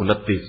29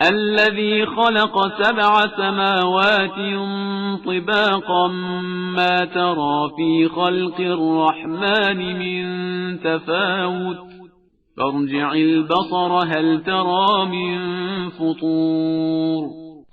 الذي خلق 7 سماوات طباقا ما ترى في خلق الرحمن من تفاوت فارجع البصر هل ترى من فطور।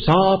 7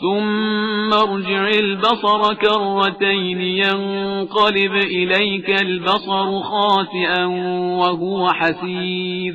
ثم ارجع البصر كرتين ينقلب إليك البصر خاسئا وهو حسير।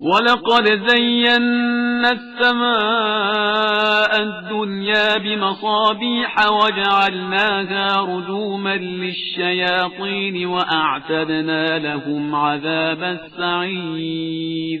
وَلَقَدْ زَيَّنَّا السَّمَاءَ الدُّنْيَا بِمَصَابِيحَ وَجَعَلْنَاهَا رُجُومًا لِلشَّيَاطِينِ وَأَعْتَدْنَا لَهُمْ عَذَابَ السَّعِيرِ।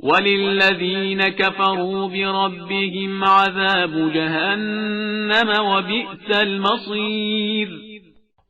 وَلِلَّذِينَ كَفَرُوا بِرَبِّهِمْ عَذَابُ جَهَنَّمَ وَبِئْسَ الْمَصِيرُ।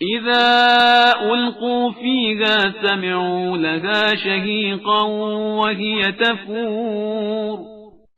إِذَا أُلْقُوا فِيهَا سَمِعُوا لَهَا شَهِيقًا وَهِيَ تَفُورُ।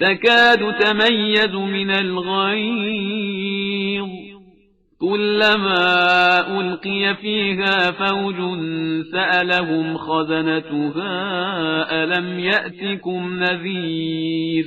تكاد تميز من الغيظ كلما ألقي فيها فوج سألهم خزنتها ألم يأتكم نذير।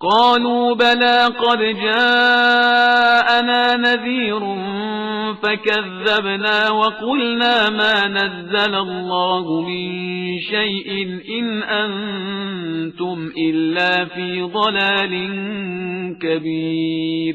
قالوا بلى قد جاءنا نذير فكذبنا وقلنا ما نزل الله من شيء إن أنتم إلا في ضلال كبير।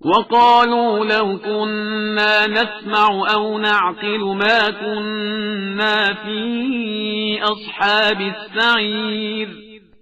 وقالوا لو كنا نسمع أو نعقل ما كنا في أصحاب السعير।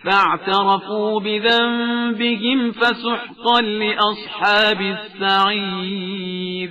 فاعترفوا بذنبهم فسحقا لأصحاب السعير।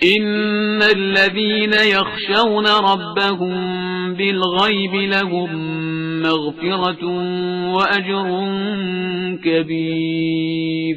إن الذين يخشون ربهم بالغيب لهم مغفرة وأجر كبير।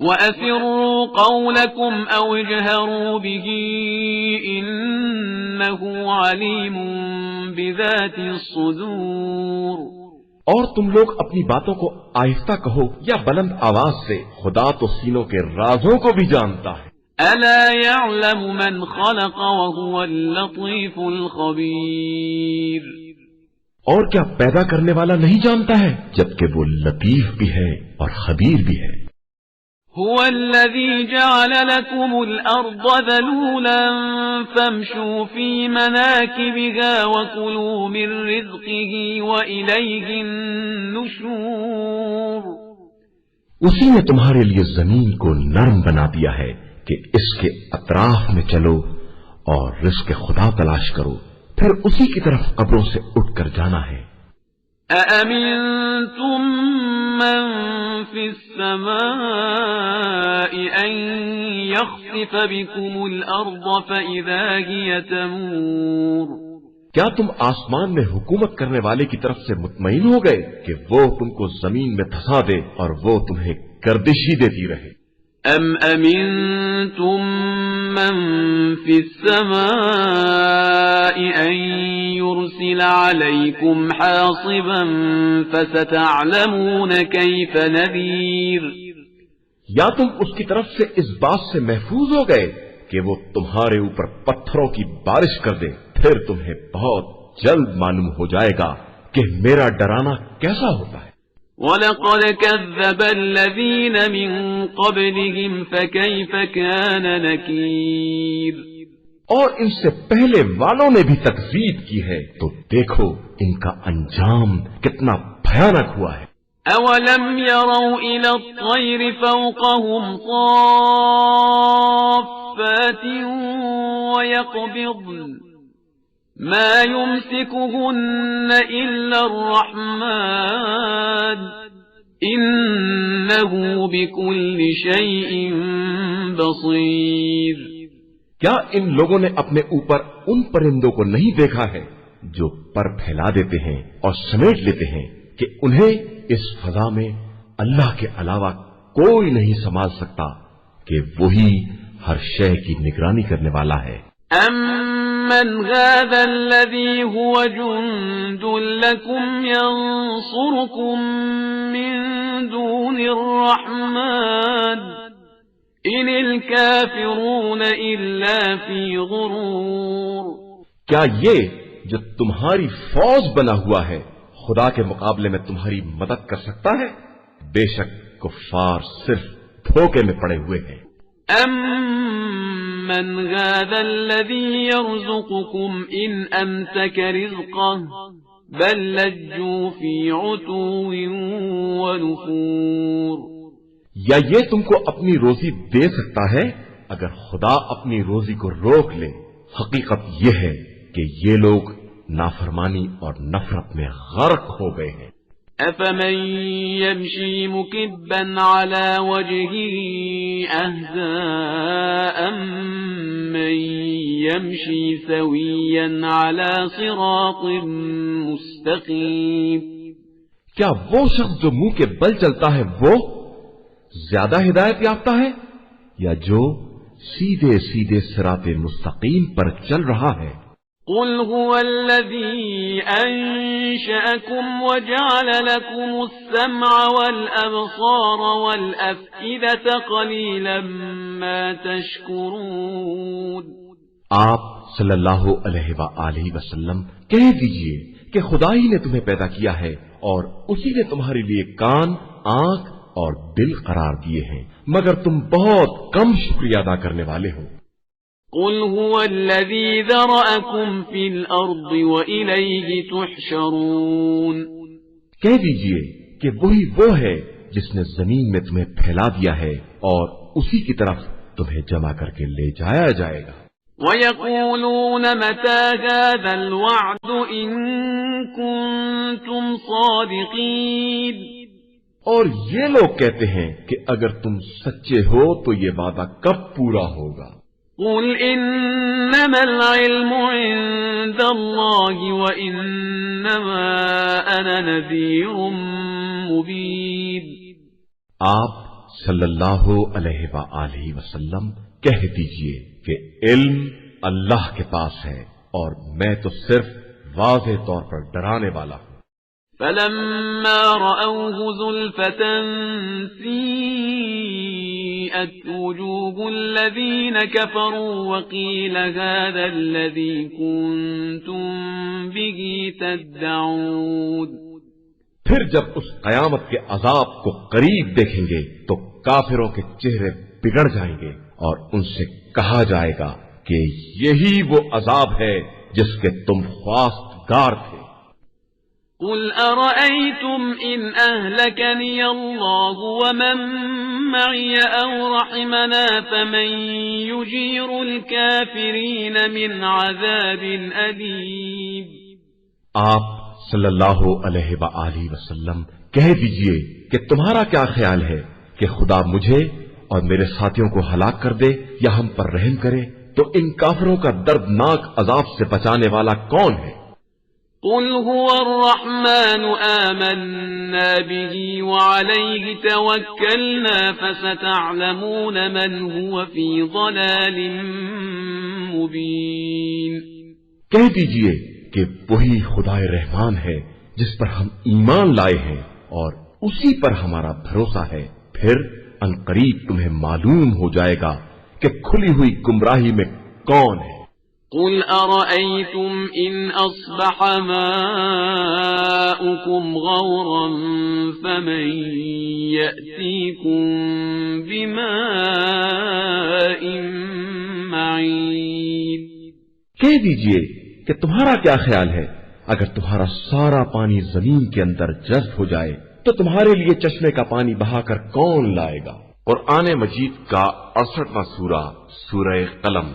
وأسروا قولكم أو اجهروا به إنه عليم بذات الصدور۔ اور تم لوگ اپنی باتوں کو آہستہ کہو یا بلند آواز سے، خدا تو سینوں کے رازوں کو بھی جانتا ہے۔ ألا يعلم من خلق وهو اللطيف الخبير۔ اور کیا پیدا کرنے والا نہیں جانتا ہے، جبکہ وہ لطیف بھی ہے اور خبیر بھی ہے۔ هو الذي جعل لكم الأرض ذلولا فامشوا في مناكبها وكلوا من رزقه وإليه النشور۔ اسی نے تمہارے لیے زمین کو نرم بنا دیا ہے کہ اس کے اطراف میں چلو اور رزق خدا تلاش کرو، پھر اسی کی طرف قبروں سے اٹھ کر جانا ہے۔ أأمنتم من في السماء أن يخسف بكم الأرض فإذا هي تمور۔ کیا تم آسمان میں حکومت کرنے والے کی طرف سے مطمئن ہو گئے کہ وہ تم کو زمین میں دھسا دے اور وہ تمہیں گردش ہی دیتی رہے؟ أم أمنتم من في السماء أن يرسل عليكم حاصبا فستعلمون كيف نذير۔ یا تم اس کی طرف سے اس بات سے محفوظ ہو گئے کہ وہ تمہارے اوپر پتھروں کی بارش کر دے، پھر تمہیں بہت جلد معلوم ہو جائے گا کہ میرا ڈرانا کیسا ہوتا ہے۔ وَلَقَدْ كَذَّبَ الَّذِينَ مِن قَبْلِهِمْ فَكَيْفَ كَانَ نَكِيرٌ۔ اور ان سے پہلے والوں نے بھی تکذیب کی ہے، تو دیکھو ان کا انجام کتنا بھیانک ہوا ہے۔ أَوَلَمْ يَرَوْا إِلَى الطَّيْرِ فَوْقَهُمْ صَافَّاتٍ وَيَقْبِضْنَ مَا يُمْسِكُهُنَّ إِلَّا الرَّحْمَنُ إِنَّهُ بِكُلِّ شَيْءٍ بَصِيرٌ۔ کیا ان لوگوں نے اپنے اوپر ان پرندوں کو نہیں دیکھا ہے جو پر پھیلا دیتے ہیں اور سمیٹ لیتے ہیں کہ انہیں اس فضا میں اللہ کے علاوہ کوئی نہیں سنبھال سکتا کہ وہی ہر شے کی نگرانی کرنے والا ہے۔ أَمَّنْ هَذَا الَّذِي هُوَ جُنْدٌ لَكُمْ يَنْصُرُكُمْ مِنْ دُونِ الرَّحْمَنِ إِنِ الْكَافِرُونَ إِلَّا فِي غُرُورٍ۔ کیا یہ جو تمہاری فوج بنا ہوا ہے خدا کے مقابلے میں تمہاری مدد کر سکتا ہے؟ بے شک کفار صرف دھوکے میں پڑے ہوئے ہیں۔ أَمَّنْ هَذَا الَّذِي يَرْزُقُكُمْ إِنْ أَمْسَكَ رِزْقَهُ بَلْ لَجُّوا فِي عُتُوٍّ وَنُفُورٍ۔ یا یہ تم کو اپنی روزی دے سکتا ہے اگر خدا اپنی روزی کو روک لے؟ حقیقت یہ ہے کہ یہ لوگ نافرمانی اور نفرت میں غرق ہو گئے ہیں۔ أَفَمَن يَمْشِي مُكِبًّا عَلَى وَجْهِهِ أَهْدَىٰ أَمَّن يَمْشِي سَوِيًّا عَلَى صِرَاطٍ مُسْتَقِيمٍ۔ کیا وہ شخص جو منہ کے بل چلتا ہے وہ زیادہ ہدایت یافتہ ہے یا جو سیدھے سیدھے صراط مستقیم پر چل رہا ہے؟ قل هو الذي أنشأكم وجعل لكم السمع والأبصار والأفئدة قليلا ما تشكرون۔ آپ صلی اللہ علیہ وآلہ وسلم کہہ دیجئے کہ خدا ہی نے تمہیں پیدا کیا ہے اور اسی نے تمہارے لیے کان، آنکھ اور دل قرار دیے ہیں، مگر تم بہت کم شکریہ ادا کرنے والے ہو۔ قل هو الذي ذرأكم في الأرض وإليه تحشرون۔ کہہ دیجئے کہ وہی وہ ہے جس نے زمین میں تمہیں پھیلا دیا ہے اور اسی کی طرف تمہیں جمع کر کے لے جایا جائے گا۔ وَيَقُولُونَ مَتَى هَذَا الْوَعْدُ إِن كُنتُمْ صَادِقِينَ۔ اور یہ لوگ کہتے ہیں کہ اگر تم سچے ہو تو یہ وعدہ کب پورا ہوگا؟ قل انما العلم عند الله وانما انا نذير مبين۔ آپ صلی اللہ علیہ وآلہ وسلم کہہ دیجئے کہ علم اللہ کے پاس ہے اور میں تو صرف واضح طور پر ڈرانے والا ہوں۔ فلما رأوه زلفة سيئت وجوه الذين كفروا وقيل هذا الذي كنتم به تدعون۔ پھر جب اس قیامت کے عذاب کو قریب دیکھیں گے تو کافروں کے چہرے بگڑ جائیں گے اور ان سے کہا جائے گا کہ یہی وہ عذاب ہے جس کے تم خواستگار تھے۔ قل أرأيتم إن أهلكني الله ومن معي أو رحمنا فمن يجير الكافرين من عذاب أليم۔ آپ صلی اللہ علیہ وآلہ وسلم کہہ دیجئے کہ تمہارا کیا خیال ہے کہ خدا مجھے اور میرے ساتھیوں کو ہلاک کر دے یا ہم پر رحم کرے تو ان کافروں کا دردناک عذاب سے بچانے والا کون ہے؟ قل هو الرحمن آمنا به وعليه توكلنا فستعلمون من هو في ضلال مبين۔ کہہ دیجئے کہ وہی خدائے رحمان ہے جس پر ہم ایمان لائے ہیں اور اسی پر ہمارا بھروسہ ہے، پھر عنقریب تمہیں معلوم ہو جائے گا کہ کھلی ہوئی گمراہی میں کون ہے۔ قل أرأيتم إن أصبح ماؤكم غورا فمن يأتيكم بماء معين۔ کہہ دیجئے کہ تمہارا کیا خیال ہے اگر تمہارا سارا پانی زمین کے اندر جذب ہو جائے تو تمہارے لیے چشمے کا پانی بہا کر کون لائے گا؟ قرآن مجید کا 68واں سورہ، سورہ قلم۔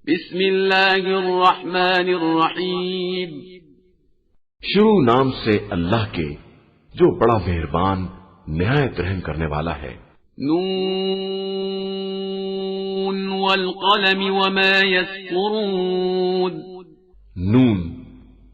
بسم اللہ الرحمن الرحیم۔ شروع نام سے اللہ کے جو بڑا مہربان نہایت رحم کرنے والا ہے۔ نون والقلم وما يسطرون۔ نون،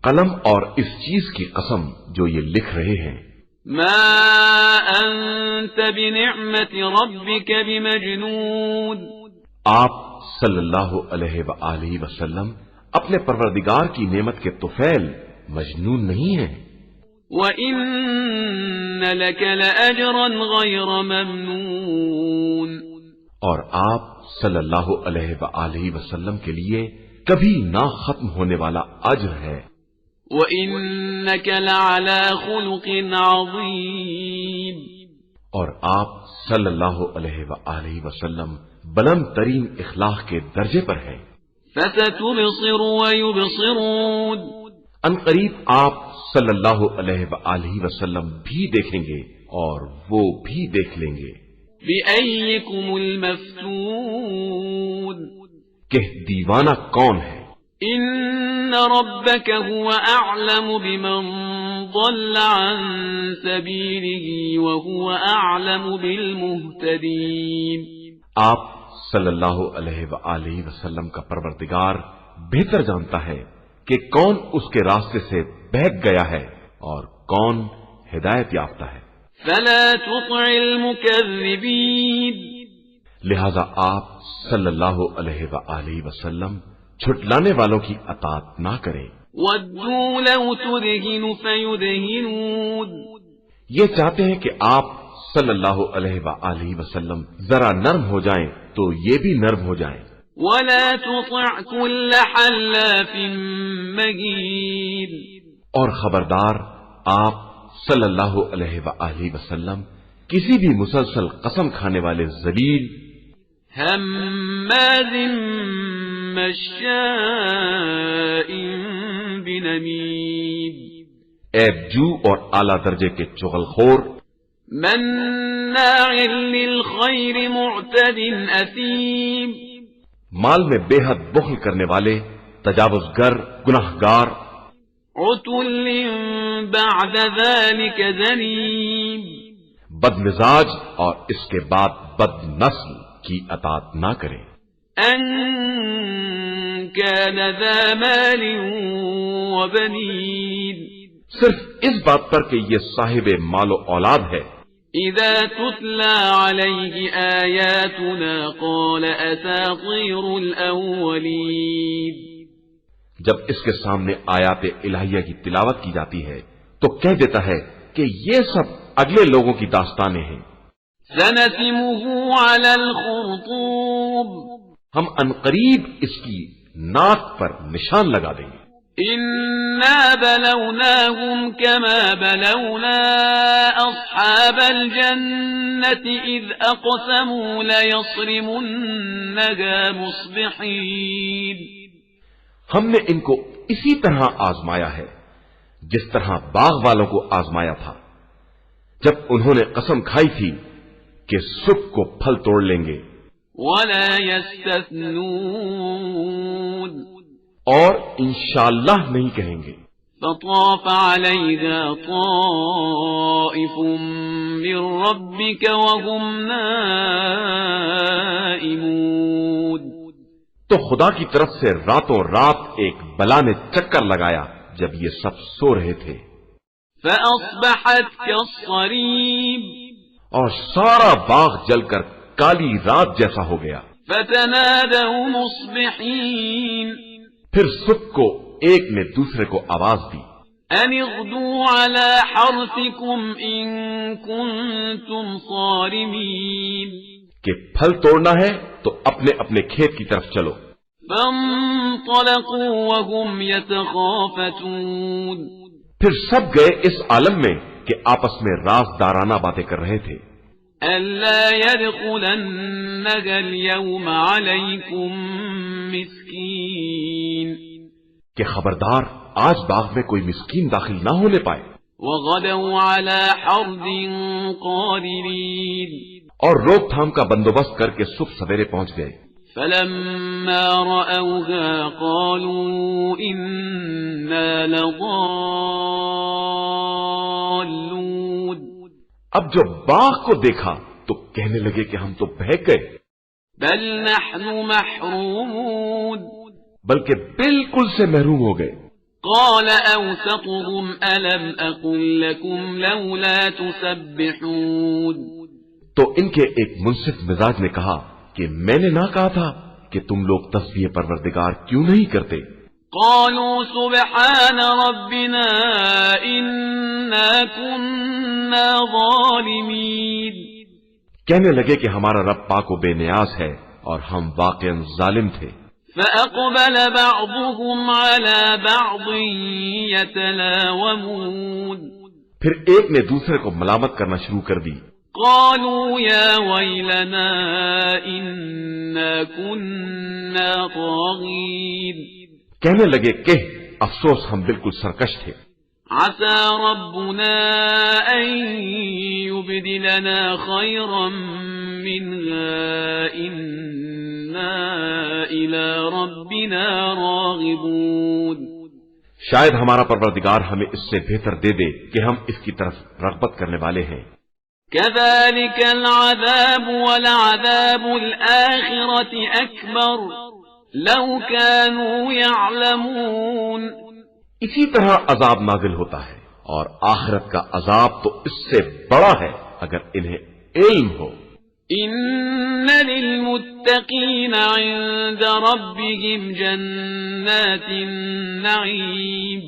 قلم اور اس چیز کی قسم جو یہ لکھ رہے ہیں۔ ما انت بنعمت ربک بمجنون۔ آپ صلی اللہ علیہ وآلہ وسلم اپنے پروردگار کی نعمت کے طفیل مجنون نہیں ہیں۔ وَإِنَّ لَكَ لَأَجْرًا غَيْرَ مَمْنُونٍ۔ اور آپ صلی اللہ علیہ وآلہ وسلم کے لیے کبھی نہ ختم ہونے والا اجر ہے۔ وَإِنَّكَ لَعَلَى خُلُقٍ عَظِيمٍ۔ اور آپ صلی اللہ علیہ وآلہ وسلم بلند ترین اخلاق کے درجے پر ہیں۔ فَسَتُبْصِرُ وَيُبْصِرُونَ۔ عنقریب آپ صلی اللہ علیہ وآلہ وسلم بھی دیکھیں گے اور وہ بھی دیکھ لیں گے۔ بِأَيِّكُمُ الْمَفْتُونُ۔ کہ دیوانہ کون ہے؟ إِنَّ رَبَّكَ هُوَ أَعْلَمُ بِمَنْ ضَلَّ عَنْ سَبِيلِهِ وَهُوَ أَعْلَمُ بِالْمُهْتَدِينَ۔ آپ صلی اللہ علیہ وآلہ وسلم کا پروردگار بہتر جانتا ہے کہ کون اس کے راستے سے بہک گیا ہے اور کون ہدایت یافتہ ہے۔ فَلَا تُطِعِ الْمُكَذِّبِينَ۔ لہذا آپ صلی اللہ علیہ وآلہ وسلم چھٹلانے والوں کی اطاعت نہ کریں۔ وَدُّوا لَوْ تُدْهِنُ فَيُدْهِنُونَ۔ یہ چاہتے ہیں کہ آپ صلی اللہ علیہ وآلہ وسلم ذرا نرم ہو جائیں تو یہ بھی نرم ہو جائیں۔ وَلَا تُطِعْ كُلَّ حَلَّافٍ مَّهِينٍ۔ اور خبردار آپ صلی اللہ علیہ وآلہ وسلم کسی بھی مسلسل قسم کھانے والے ذلیل، ہماز مشاء بنمیم، عیب جو اور اعلیٰ درجے کے چغلخور، مناع للخیر معتد اثیم، مال میں بے حد بخل کرنے والے، تجاوزگر، گناہگار، عتل بعد ذلك زنیم، بد مزاج اور اس کے بعد بد نسل کی اطاعت نہ کرے، ان كان ذا مال وبنین، صرف اس بات پر کہ یہ صاحب مال و اولاد ہے۔ اذا تتلى عليه آیاتنا قال اساطیر الاولین، جب اس کے سامنے آیات الہیہ کی تلاوت کی جاتی ہے تو کہہ دیتا ہے کہ یہ سب اگلے لوگوں کی داستانیں ہیں. سنسمه على الخرطوم ہم عنقریب اس کی ناک پر نشان لگا دیں گے. إنا بلوناهم كما بلونا أصحاب الجنة إذ أقسموا ليصرمنها مصبحين. ہم نے ان کو اسی طرح آزمایا ہے جس طرح باغ والوں کو آزمایا تھا جب انہوں نے قسم کھائی تھی کہ صبح کو پھل توڑ لیں گے. ولا يستثنون اور انشاءاللہ نہیں کہیں گے. فطاف عليها طائف من ربك وهم نائمون. تو خدا کی طرف سے راتوں رات ایک بلا نے چکر لگایا جب یہ سب سو رہے تھے. فأصبحت كالصريم اور سارا باغ جل کر کالی رات جیسا ہو گیا. فتنادوا مصبحين پھر صبح کو ایک نے دوسرے کو آواز دی أن اغدوا على حرثكم إن كنتم صارمين. کہ پھل توڑنا ہے تو اپنے اپنے کھیت کی طرف چلو. فانطلقوا وهم يتخافتون. پھر سب گئے اس عالم میں کہ آپس میں رازدارانہ باتیں کر رہے تھے. ألا يدخلنها اليوم عليكم مسكين. کہ خبردار آج باغ میں کوئی مسکین داخل نہ ہونے پائے. وغدوا على حرد قادرين. اور روک تھام کا بندوبست کر کے صبح سویرے پہنچ گئے. فلما رأوها قالوا إنا لضالون. اب جو باغ کو دیکھا تو کہنے لگے کہ ہم تو بہک گئے. بل نحن محرومون. بلکہ بالکل سے محروم ہو گئے. قال أوسطهم ألم أقل لكم لولا تسبحون. تو ان کے ایک منصف مزاج نے کہا کہ میں نے نہ کہا تھا کہ تم لوگ تسبیح پروردگار کیوں نہیں کرتے. قالوا سبحان ربنا إنا كنا ظالمين. کہنے لگے کہ ہمارا رب پاک و بے نیاز ہے اور ہم واقعا ظالم تھے. فأقبل بعضهم على بعض يتلاومون. پھر ایک نے دوسرے کو ملامت کرنا شروع کر دی. قالوا يا ويلنا إنا كنا طاغين. کہنے لگے کہ افسوس ہم بالکل سرکش تھے. عسى ربنا أن يبدلنا خيرا منها إنا إلى ربنا راغبون. شاید ہمارا پروردگار ہمیں اس سے بہتر دے دے کہ ہم اس کی طرف رغبت کرنے والے ہیں. كذلك العذاب ولعذاب الآخرة أكبر لو كانوا يعلمون. اسی طرح عذاب نازل ہوتا ہے اور آخرت کا عذاب تو اس سے بڑا ہے اگر انہیں علم ہو. إن للمتقين عند ربهم جنات النعيم.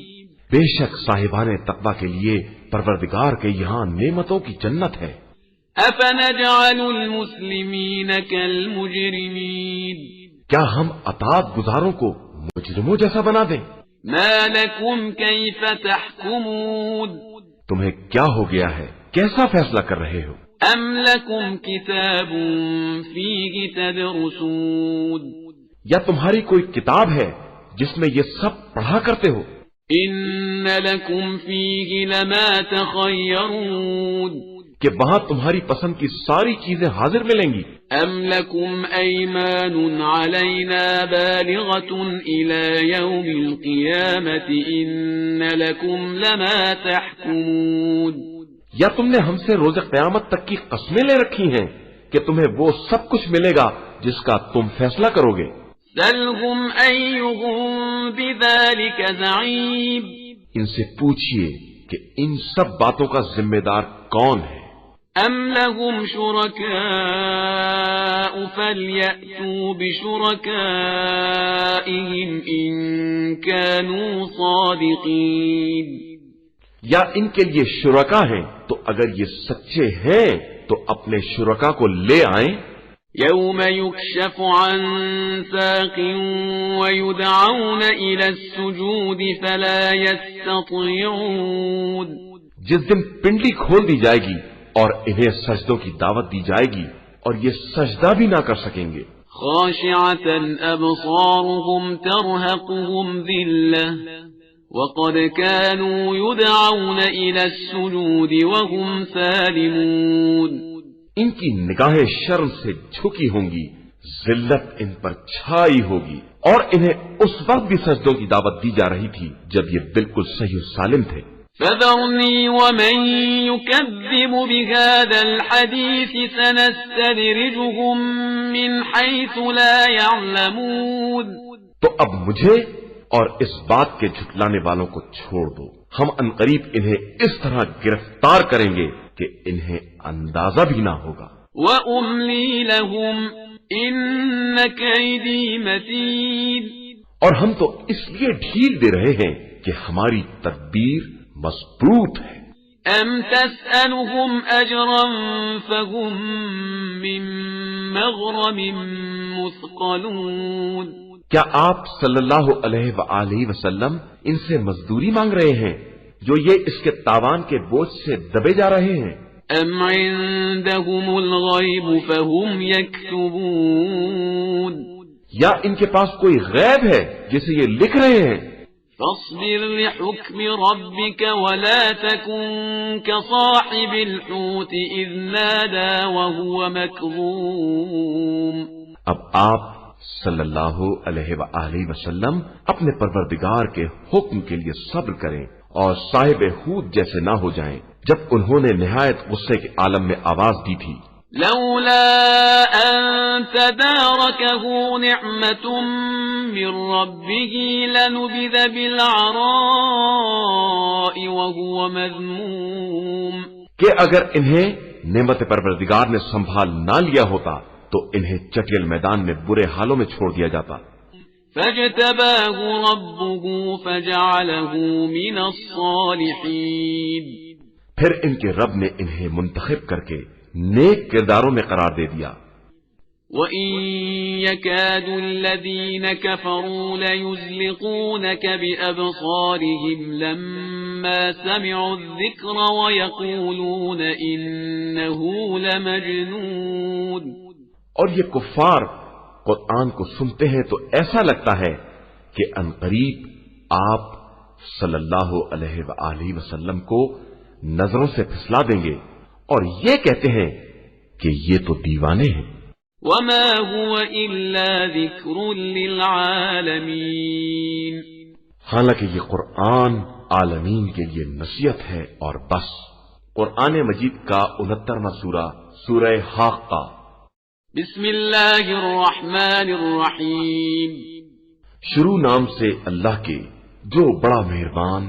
بے شک صاحبان تقوی کے لیے پروردگار کے یہاں نعمتوں کی جنت ہے. أفنجعل المسلمين كالمجرمين. کیا ہم اطاعت گزاروں کو مجرموں جیسا بنا دیں؟ ما لكم كيف تحكمون. تمہیں کیا ہو گیا ہے؟ کیسا فیصلہ کر رہے ہو؟ أم لكم كتاب فيه تدرسون. یا تمہاری کوئی کتاب ہے جس میں یہ سب پڑھا کرتے ہو؟ إن لكم فيه لما تخيرون. کہ وہاں تمہاری پسند کی ساری چیزیں حاضر ملیں گی. أم لكم أيمان علينا بالغة إلى يوم القيامة إن لكم لما تحكمون. یا تم نے ہم سے روز قیامت تک کی قسمیں لے رکھی ہیں کہ تمہیں وہ سب کچھ ملے گا جس کا تم فیصلہ کرو گے. سلهم أيهم بذلك زعيم. ان سے پوچھئے کہ ان سب باتوں کا ذمہ دار کون ہے. أم لهم شركاء فليأتوا بشركائهم إن كانوا صادقين. یا ان کے لیے شرکا ہیں تو اگر یہ سچے ہیں تو اپنے شرکا کو لے آئیں. يوم يكشف عن ساق ويدعون إلى السجود فلا يستطيعون. جس دن پنڈلی کھول دی جائے گی اور انہیں سجدوں کی دعوت دی جائے گی اور یہ سجدہ بھی نہ کر سکیں گے. خاشعة أبصارهم ترهقهم ذلة وقد كانوا يدعون إلى السجود وهم سالمون. ان کی نگاہیں شرم سے جھکی ہوں گی، ذلت ان پر چھائی ہوگی، اور انہیں اس وقت بھی سجدوں کی دعوت دی جا رہی تھی جب یہ بالکل صحیح و سالم تھے. فذرني ومن يكذب بهذا الحديث سنستدرجهم من حيث لا يعلمون. تو اب مجھے اور اس بات کے جھٹلانے والوں کو چھوڑ دو، ہم عنقریب انہیں اس طرح گرفتار کریں گے کہ انہیں اندازہ بھی نہ ہوگا. وَأُمْلِي لَهُمْ إِنَّ كَيْدِي مَتِينٌ. اور ہم تو اس لیے ڈھیل دے رہے ہیں کہ ہماری تدبیر مضبوط ہے. أَمْ تَسْأَلُهُمْ أَجْرًا فَهُمْ مِنْ مَغْرَمٍ مُثْقَلُونَ. کیا آپ صلی اللہ علیہ وآلہ وسلم ان سے مزدوری مانگ رہے ہیں جو یہ اس کے تاوان کے بوجھ سے دبے جا رہے ہیں؟ أَمْ عِنْدَهُمُ الْغَيْبُ فَهُمْ يَكْتُبُونَ. یا ان کے پاس کوئی غیب ہے جسے یہ لکھ رہے ہیں؟ فاصبر لحكم ربك ولا تكن كصاحب الحوت إذ نادى وهو مكظوم. اب آپ صلی اللہ علیہ وآلہ وسلم اپنے پروردگار کے حکم کے لیے صبر کریں اور صاحب حوت جیسے نہ ہو جائیں جب انہوں نے نہایت غصے کے عالم میں آواز دی تھی. لولا أن تداركه نعمة من ربه لنبذ بالعراء وهو مذموم. کہ اگر انہیں نعمت پروردگار نے سنبھال نہ لیا ہوتا تو انہیں چٹیل میدان میں برے حالوں میں چھوڑ دیا جاتا. فاجتباه ربه فجعله من الصالحين. پھر ان کے رب نے انہیں منتخب کر کے نیک کرداروں میں قرار دے دیا. وَإِن يَكَادُ الَّذِينَ كَفَرُوا لَيُزْلِقُونَكَ بِأَبْصَارِهِمْ لَمَّا سَمِعُوا الذِّكْرَ وَيَقُولُونَ إِنَّهُ لَمَجْنُونٌ. اور یہ کفار قرآن کو سنتے ہیں تو ایسا لگتا ہے کہ عنقریب آپ صلی اللہ علیہ وآلہ وسلم کو نظروں سے پھسلا دیں گے اور یہ کہتے ہیں کہ یہ تو دیوانے ہیں. وَمَا هُوَ إِلَّا ذِكْرٌ لِلْعَالَمِينَ. حالانکہ یہ قرآن عالمین کے لیے نصیحت ہے اور بس. قرآن مجید کا 69واں سورہ سورہ حاقہ. بسم اللہ الرحمن الرحیم. شروع نام سے اللہ کے جو بڑا مہربان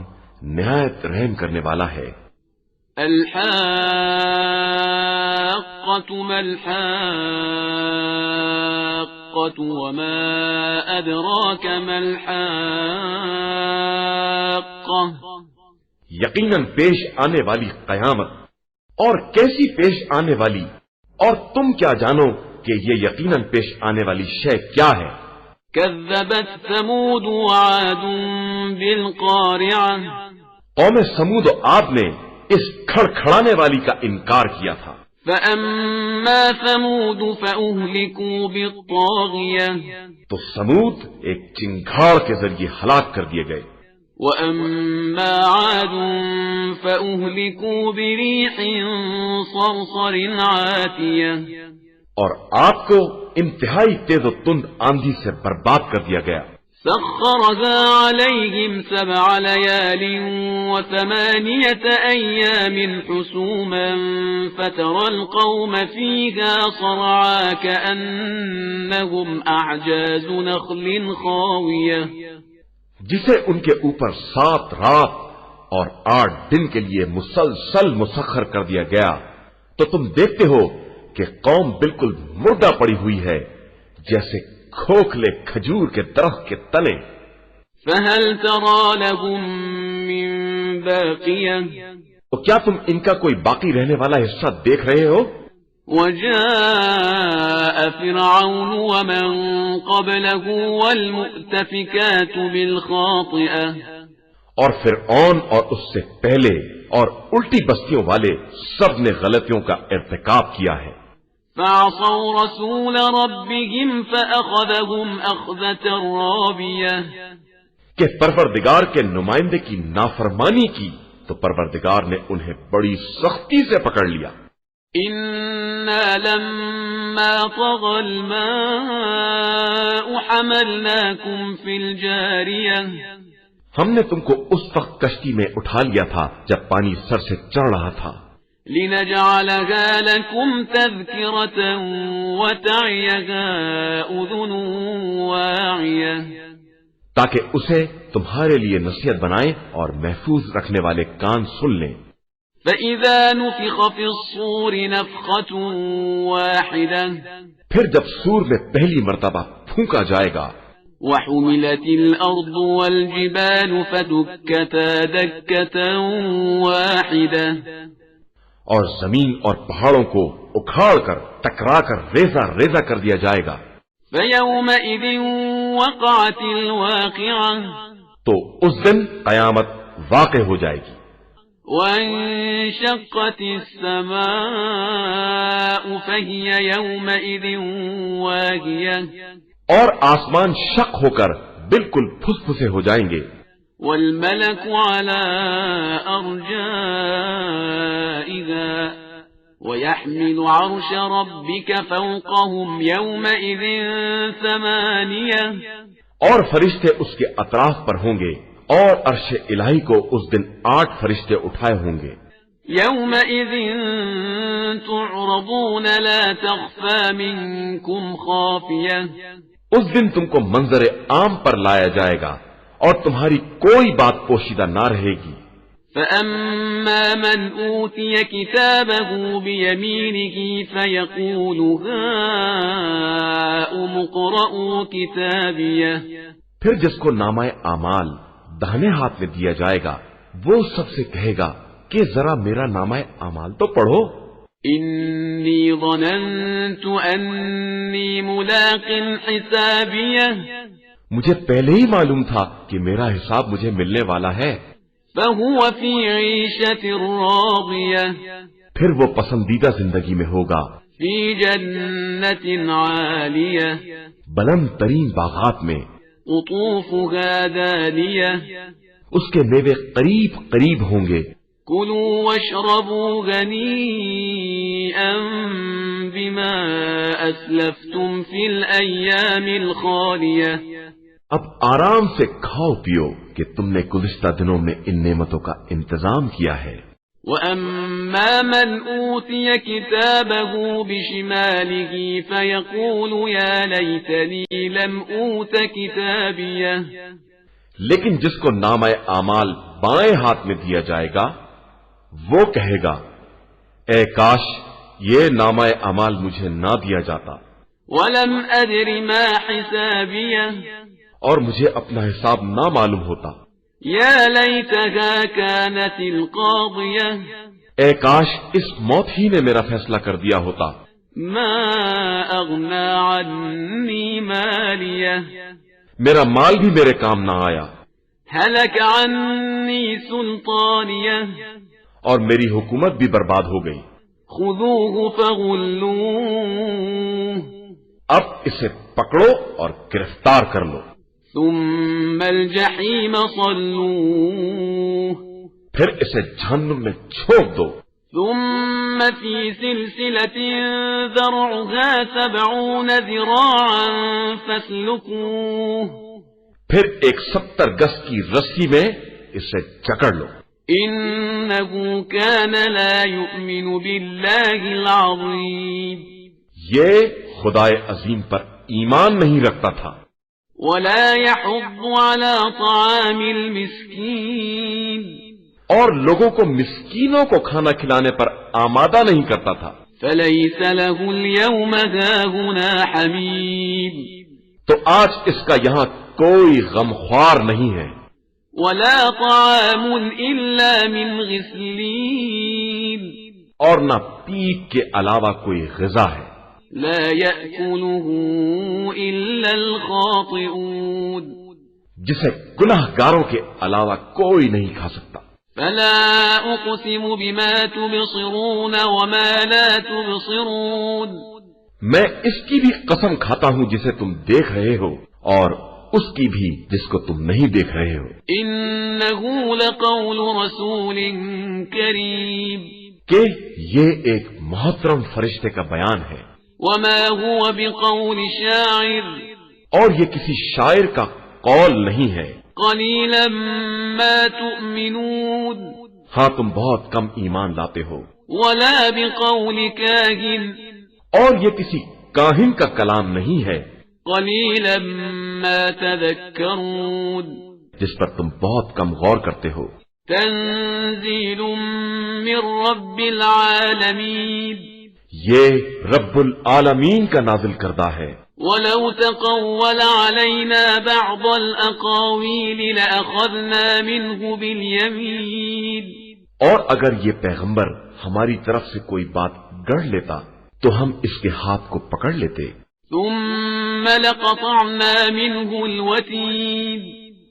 نہایت رحم کرنے والا ہے. الحاقۃ ما الحاقۃ وما ادراک ما الحاقۃ. یقیناً پیش آنے والی قیامت اور کیسی پیش آنے والی، اور تم کیا جانو کہ یہ یقیناً پیش آنے والی شے کیا ہے. كذبت ثمود وعاد بالقارعة. قوم سمود و عاد نے اس کھڑکھڑانے والی کا انکار کیا تھا. فأما ثمود فأهلكوا بالطاغية. تو سمود ایک چنگھاڑ کے ذریعے ہلاک کر دیے گئے. وأما عاد فأهلكوا بريح صرصر عاتية. اور آپ کو انتہائی تیز و تند آندھی سے برباد کر دیا گیا. سخرها عليهم 7 ليال و8 أيام حسوما فترى القوم فيها صرعا كأنهم أعجاز نخل خاوية. جسے ان کے اوپر 7 رات اور 8 دن کے لیے مسلسل مسخر کر دیا گیا تو تم دیکھتے ہو کہ قوم بالکل مردہ پڑی ہوئی ہے جیسے کھوکھلے کھجور کے درخت کے تنے. فهل ترى لهم من باقية تو کیا تم ان کا کوئی باقی رہنے والا حصہ دیکھ رہے ہو؟ وجاء فرعون ومن قبله والمؤتفكات بالخاطئة اور فرعون اور اس سے پہلے اور الٹی بستیوں والے سب نے غلطیوں کا ارتکاب کیا ہے. فعصوا رسول ربهم فأخذهم أخذة رابية کہ پروردگار کے نمائندے کی نافرمانی کی تو پروردگار نے انہیں بڑی سختی سے پکڑ لیا. إنا لما طغى الماء حملناكم في الجارية ہم نے تم کو اس وقت کشتی میں اٹھا لیا تھا جب پانی سر سے چڑھ رہا تھا. لنجعلها لكم تذكرة وتعيها أذن واعية تاکہ اسے تمہارے لیے نصیحت بنائیں اور محفوظ رکھنے والے کان سن لیں. فإذا نفخ في الصور نفخة واحدة پھر جب سور میں پہلی مرتبہ پھونکا جائے گا. وحملت الأرض والجبال فدكتا دكة واحدة اور زمین اور پہاڑوں کو اکھاڑ کر ٹکرا کر ریزہ ریزہ کر دیا جائے گا. فيومئذ وقعت الواقعة تو اس دن قیامت واقع ہو جائے گی. وانشقت السماء فهي يومئذ واهية اور آسمان شق ہو کر بالکل پھسپھسے ہو جائیں گے. والملك على أرجائها ويحمل عرش ربك فوقهم يومئذ ثمانية اور فرشتے اس کے اطراف پر ہوں گے اور عرش الہی کو اس دن 8 فرشتے اٹھائے ہوں گے. يومئذ تعرضون لا تخفى منكم خافية اس دن تم کو منظر عام پر لایا جائے گا اور تمہاری کوئی بات پوشیدہ نہ رہے گی. فأما من أوتي كتابه بيمينه فيقول هاؤم اقرءوا كتابيه پھر جس کو نامہ اعمال داہنے ہاتھ میں دیا جائے گا وہ سب سے کہے گا کہ ذرا میرا نامہ اعمال تو پڑھو. انی ظننت انی ملاق حسابیہ مجھے پہلے ہی معلوم تھا کہ میرا حساب مجھے ملنے والا ہے. فهو فی عیشۃ راضیہ پھر وہ پسندیدہ زندگی میں ہوگا. فی جنت عالیہ بلند ترین باغات میں. قطوفها دانیہ اس کے میوے قریب قریب ہوں گے. کلوا واشربوا ہنیئا بما اسلفتم فی الایام الخالیہ اب آرام سے کھاؤ پیو کہ تم نے گزشتہ دنوں میں ان نعمتوں کا انتظام کیا ہے. وَأَمَّا مَنْ أُوتِيَ كِتَابَهُ بِشِمَالِهِ فَيَقُولُ يَا لَيْتَنِي لَمْ أُوتَ كِتَابِيَهْ لیکن جس کو نامہ اعمال بائیں ہاتھ میں دیا جائے گا وہ کہے گا اے کاش یہ نامہ اعمال مجھے نہ دیا جاتا. وَلَمْ أَدْرِ مَا حِسَابِيَهْ اور مجھے اپنا حساب نہ معلوم ہوتا. یا لیتہا کانت القاضیہ اے کاش اس موت ہی نے میرا فیصلہ کر دیا ہوتا. ما اغنا عنی مالیہ میرا مال بھی میرے کام نہ آیا. ہلک عنی سلطانیہ اور میری حکومت بھی برباد ہو گئی. خذوہ فغلوہ اب اسے پکڑو اور گرفتار کر لو. ثم الجحیم صلوہ پھر اسے جہنم میں چھوڑ دو. ثم فی سلسلة ذرعها 70 ذراعا فاسلکوہ پھر 70 گز کی رسی میں اسے جکڑ لو. انه كان لا يؤمن بالله العظيم یہ خدائے عظیم پر ایمان نہیں رکھتا تھا. ولا يحض على طعام المسكين اور لوگوں کو مسکینوں کو کھانا کھلانے پر آمادہ نہیں کرتا تھا. فليس له اليوم هاهنا حميم تو آج اس کا یہاں کوئی غمخوار نہیں ہے. ولا طعام إلا من غسلين اور نہ پیپ کے علاوہ کوئی غذا ہے، لا يأكله إلا الخاطئون جسے گناہ گاروں کے علاوہ کوئی نہیں کھا سکتا۔ فلا أقسم بما تبصرون وما لا تبصرون میں اس کی بھی قسم کھاتا ہوں جسے تم دیکھ رہے ہو اور اس کی بھی جس کو تم نہیں دیکھ رہے ہو، إنه لقول رسول كريم کہ یہ ایک محترم فرشتے کا بیان ہے، وما هو بقول شاعر اور یہ کسی شاعر کا قول نہیں ہے۔ قليلا ما تؤمنون ہاں تم بہت کم ایمان لاتے ہو، ولا بقول كاهن اور یہ کسی کاہن کا کلام نہیں ہے قليلا ما تذكرون جس پر تم بہت کم غور کرتے ہو۔ تنزيل من رب العالمين یہ رب العالمین کا نازل کردہ ہے، ولو تقول علينا بعض الأقاويل لأخذنا منه باليمين اور اگر یہ پیغمبر ہماری طرف سے کوئی بات گڑھ لیتا تو ہم اس کے ہاتھ کو پکڑ لیتے، ثم لقطعنا منه الوتين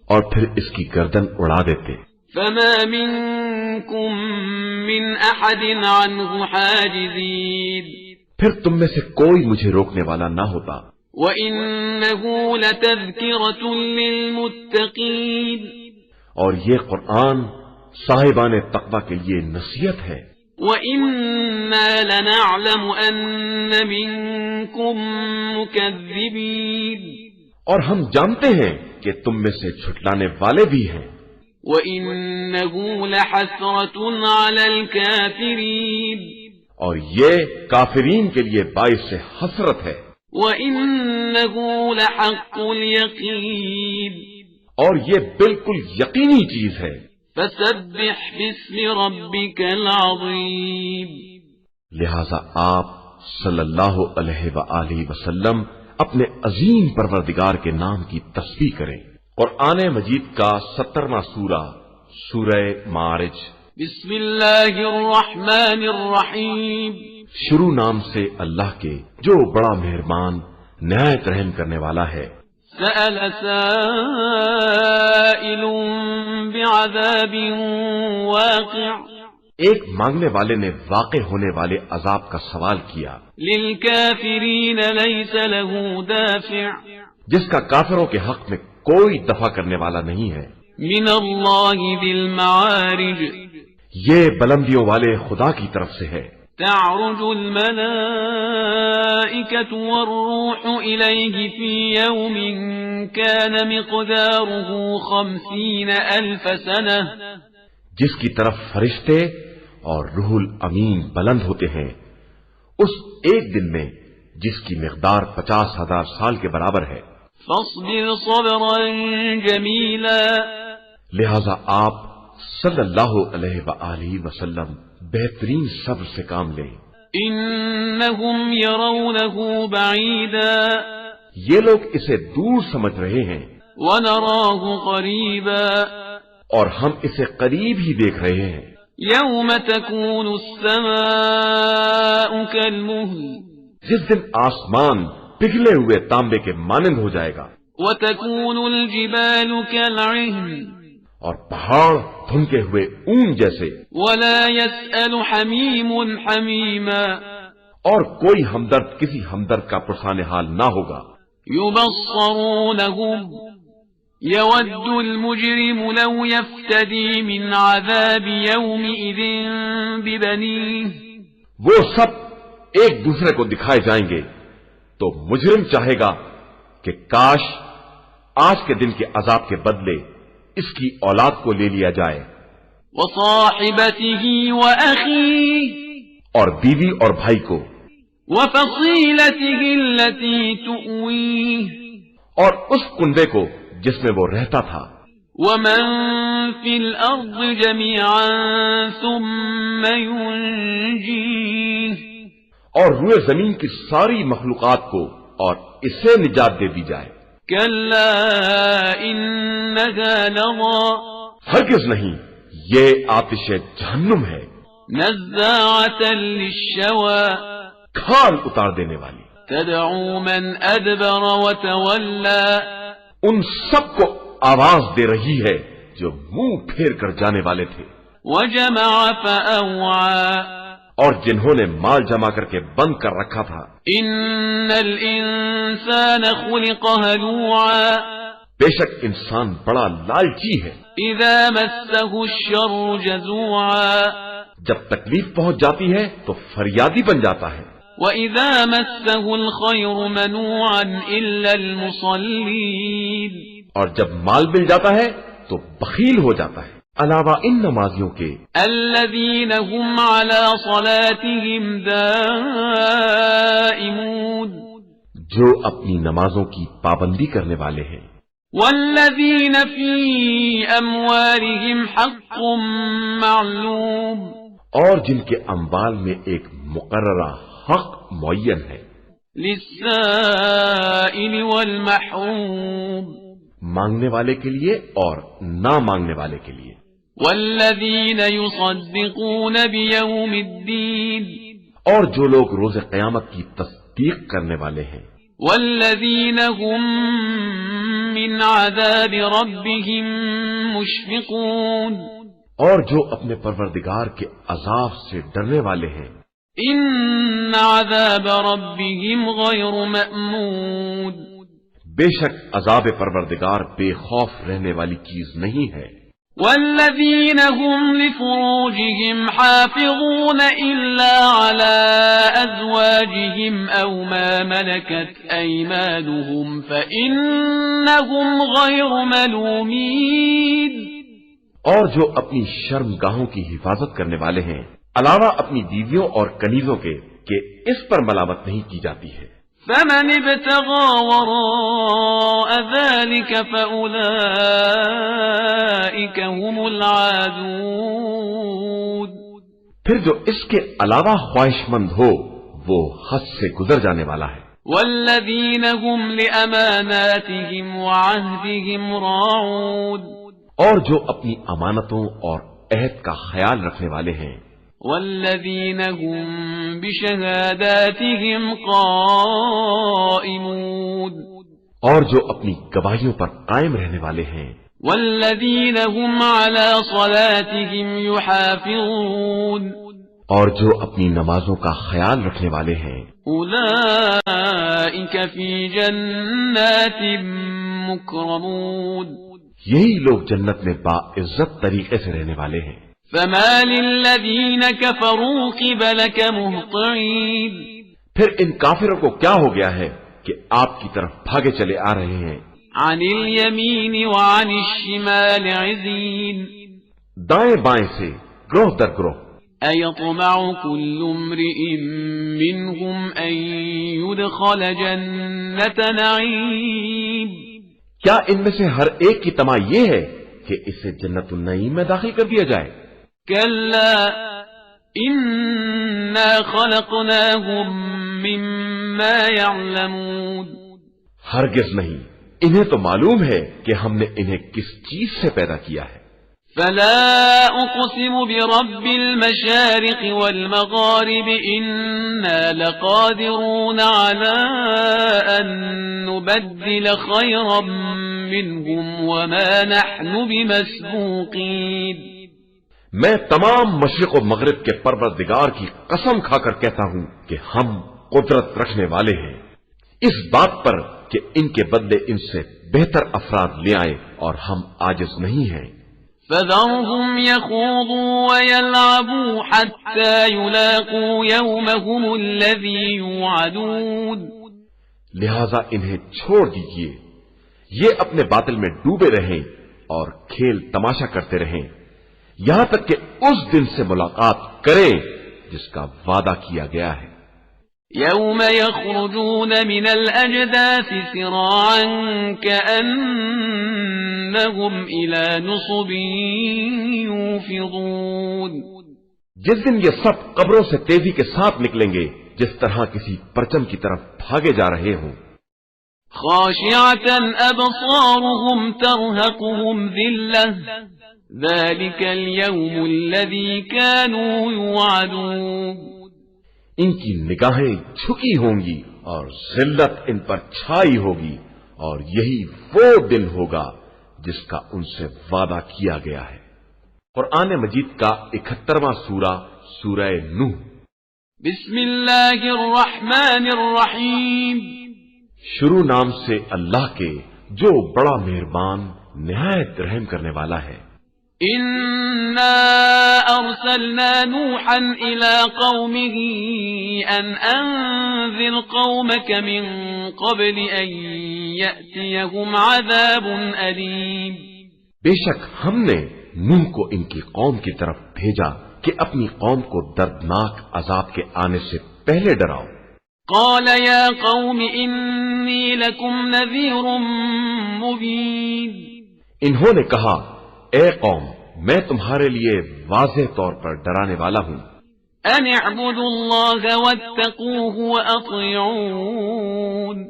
اور پھر اس کی گردن اڑا دیتے، فما منكم من أحد عنه حاجزين پھر تم میں سے کوئی مجھے روکنے والا نہ ہوتا۔ وَإِنَّهُ لَتَذْكِرَةٌ لِّلْمُتَّقِينَ اور یہ قرآن صاحبان تقوی کے لیے نصیحت ہے۔ وَإِنَّا لَنَعْلَمُ أَنَّ مِنكُم مُّكَذِّبِينَ اور ہم جانتے ہیں کہ تم میں سے جھٹلانے والے بھی ہیں۔ وَإِنَّهُ لَحَسْرَةٌ عَلَى الْكَافِرِينَ اور یہ کافرین کے لیے باعث حسرت ہے۔ وَإِنَّهُ لَحَقُّ الْيَقِينِ اور یہ بالکل یقینی چیز ہے۔ فَسَبِّحْ بِاسْمِ رَبِّكَ الْعَظِيمِ لہذا آپ صلی اللہ علیہ وآلہ وسلم اپنے عظیم پروردگار کے نام کی تسبیح کریں۔ قرآن مجید کا 70واں سورہ، سورہ معارج۔ بسم اللہ الرحمن الرحیم شروع نام سے اللہ کے جو بڑا مہربان نہایت رحم کرنے والا ہے۔ سأل سائل بعذاب واقع ایک مانگنے والے نے واقع ہونے والے عذاب کا سوال کیا، للکافرین لیس له دافع جس کا کافروں کے حق میں کوئی دفع کرنے والا نہیں ہے۔ من اللہ ذی المعارج یہ بلندیوں والے خدا کی طرف سے ہے۔ تعرج الملائکة والروح الیہ فی یوم کان مقدارہ 50,000 سنہ جس کی طرف فرشتے اور روح الامین بلند ہوتے ہیں اس ایک دن میں جس کی مقدار 50,000 سال کے برابر ہے۔ فاصبر صبرا جمیلا لہذا آپ صلی اللہ علیہ وآلہ وسلم بہترین صبر سے کام لیں۔ انہم یرونہ بعیدا یہ لوگ اسے دور سمجھ رہے ہیں ونراہ قریبا اور ہم اسے قریب ہی دیکھ رہے ہیں۔ یوم تکون السماء کالمہل جس دن آسمان پگھلے ہوئے تانبے کے مانند ہو جائے گا، وتکون الجبال کالعہن اور پہاڑ دھنکے ہوئے اون جیسے، ولا يسأل حمیم حمیما اور کوئی ہمدرد کسی ہمدرد کا پرسان حال نہ ہوگا۔ یبصرونہم یود المجرم لو یفتدی من عذاب یومئذ ببنیہ وہ سب ایک دوسرے کو دکھائے جائیں گے تو مجرم چاہے گا کہ کاش آج کے دن کے عذاب کے بدلے اس کی اولاد کو لے لیا جائے، وصاحبته وأخيه اور بیوی اور بھائی کو، وفصيلته التي تؤويه اور اس کنبے کو جس میں وہ رہتا تھا، ومن في الأرض جميعا ثم ينجيه اور روئے زمین کی ساری مخلوقات کو اور اسے نجات دے دی جائے۔ كلا إنها لظى ہرگز نہیں، یہ آتش جہنم ہے، نزاعة للشوى کھال اتار دینے والی، تدعو من أدبر وتولى ان سب کو آواز دے رہی ہے جو منہ پھیر کر جانے والے تھے، وجمع فأوعى اور جنہوں نے مال جمع کر کے بند کر رکھا تھا۔ إن الإنسان خلق هلوعا بے شک انسان بڑا لالچی ہے، إذا مسه الشر جزوعا جب تکلیف پہنچ جاتی ہے تو فریادی بن جاتا ہے، وإذا مسه الخير منوعا إلا المصلين اور جب مال مل جاتا ہے تو بخیل ہو جاتا ہے، علاوہ ان نمازیوں کے الذين هم على صلاتهم دائمون جو اپنی نمازوں کی پابندی کرنے والے ہیں، والذين في أموالهم حق معلوم اور جن کے اموال میں ایک مقررہ حق معین ہے، للسائل والمحروم مانگنے والے کے لیے اور نہ مانگنے والے کے لیے، والذين يصدقون بيوم الدين اور جو لوگ روز قیامت کی تصدیق کرنے والے ہیں، والذين هم من عذاب ربهم مشفقون اور جو اپنے پروردگار کے عذاب سے ڈرنے والے ہیں، ان عذاب ربهم غیر مأمون بے شک عذاب پروردگار بے خوف رہنے والی چیز نہیں ہے، والذين هم لفروجهم حافظون إلا على أزواجهم أو ما ملكت أيمانهم فإنهم غير ملومين اور جو اپنی شرم گاہوں کی حفاظت کرنے والے ہیں علاوہ اپنی بیویوں اور کنیزوں کے کہ اس پر ملامت نہیں کی جاتی ہے، فمن ابتغى وراء ذلك فأولئك هم العادون پھر جو اس کے علاوہ خواہش مند ہو وہ حد سے گزر جانے والا ہے، والذين هم لأماناتهم وعهدهم راعون اور جو اپنی امانتوں اور عہد کا خیال رکھنے والے ہیں، والذين هم بشهاداتهم قائمون اور جو اپنی گواہیوں پر قائم رہنے والے ہیں، والذين هم على صلاتهم يحافظون اور جو اپنی نمازوں کا خیال رکھنے والے ہیں، أولئك في جنات مكرمون یہی لوگ جنت میں باعزت طریقے سے رہنے والے ہیں۔ فما للذين كفروا قبلك مهطعين پھر ان کافروں کو کیا ہو گیا ہے کہ آپ کی طرف بھاگے چلے آ رہے ہیں، عن اليمين وعن الشمال عزين دائیں بائیں سے گروہ در گروہ، أيطمع كل امرئ منهم أن يدخل جنة نعيم کیا ان میں سے ہر ایک کی تمنا یہ ہے کہ اسے جنت النعیم میں داخل کر دیا جائے؟ كلا إنا خلقناهم مما يعلمون ہرگز نہیں، انہیں تو معلوم ہے کہ ہم نے انہیں کس چیز سے پیدا کیا ہے۔ فلا أقسم برب المشارق والمغارب إنا لقادرون على أن نبدل خيرا منهم وما نحن بمسبوقين میں تمام مشرق و مغرب کے پروردگار کی قسم کھا کر کہتا ہوں کہ ہم قدرت رکھنے والے ہیں اس بات پر کہ ان کے بدلے ان سے بہتر افراد لے آئے، اور ہم عاجز نہیں ہیں۔ فذرهم يخوضوا ويلعبوا حتى يلاقوا يومهم الذي يوعدون لہذا انہیں چھوڑ دیجئے، یہ اپنے باطل میں ڈوبے رہیں اور کھیل تماشا کرتے رہیں یہاں تک کہ اس دن سے ملاقات کریں جس کا وعدہ کیا گیا ہے۔ يوم يخرجون من الأجداث سراعا كأنهم إلى نصب يوفضون جس دن یہ سب قبروں سے تیزی کے ساتھ نکلیں گے جس طرح کسی پرچم کی طرف بھاگے جا رہے ہوں۔ خاشعة أبصارهم ترهقهم ذلة ذلك اليوم الذي كانوا يوعدون. ان کی نگاہیں جھکی ہوں گی اور ذلت ان پر چھائی ہوگی، اور یہی وہ دن ہوگا جس کا ان سے وعدہ کیا گیا ہے۔ قرآن مجید کا 71واں سورہ، سورہ نوح۔ بسم اللہ الرحمن الرحیم۔ شروع نام سے اللہ کے جو بڑا مہربان نہایت رحم کرنے والا ہے۔ انا ارسلنا نوحا الى قومه ان انذر قومك من قبل ان يأتيهم عذاب اليم۔ بے شک ہم نے نوح کو ان کی قوم کی طرف بھیجا کہ اپنی قوم کو دردناک عذاب کے آنے سے پہلے ڈراؤ۔ قال يا قوم انی لکم نذیر مبین۔ انہوں نے کہا، اے قوم، میں تمہارے لیے واضح طور پر ڈرانے والا ہوں۔ ان اعبدوا اللہ واتقوہ واطیعون۔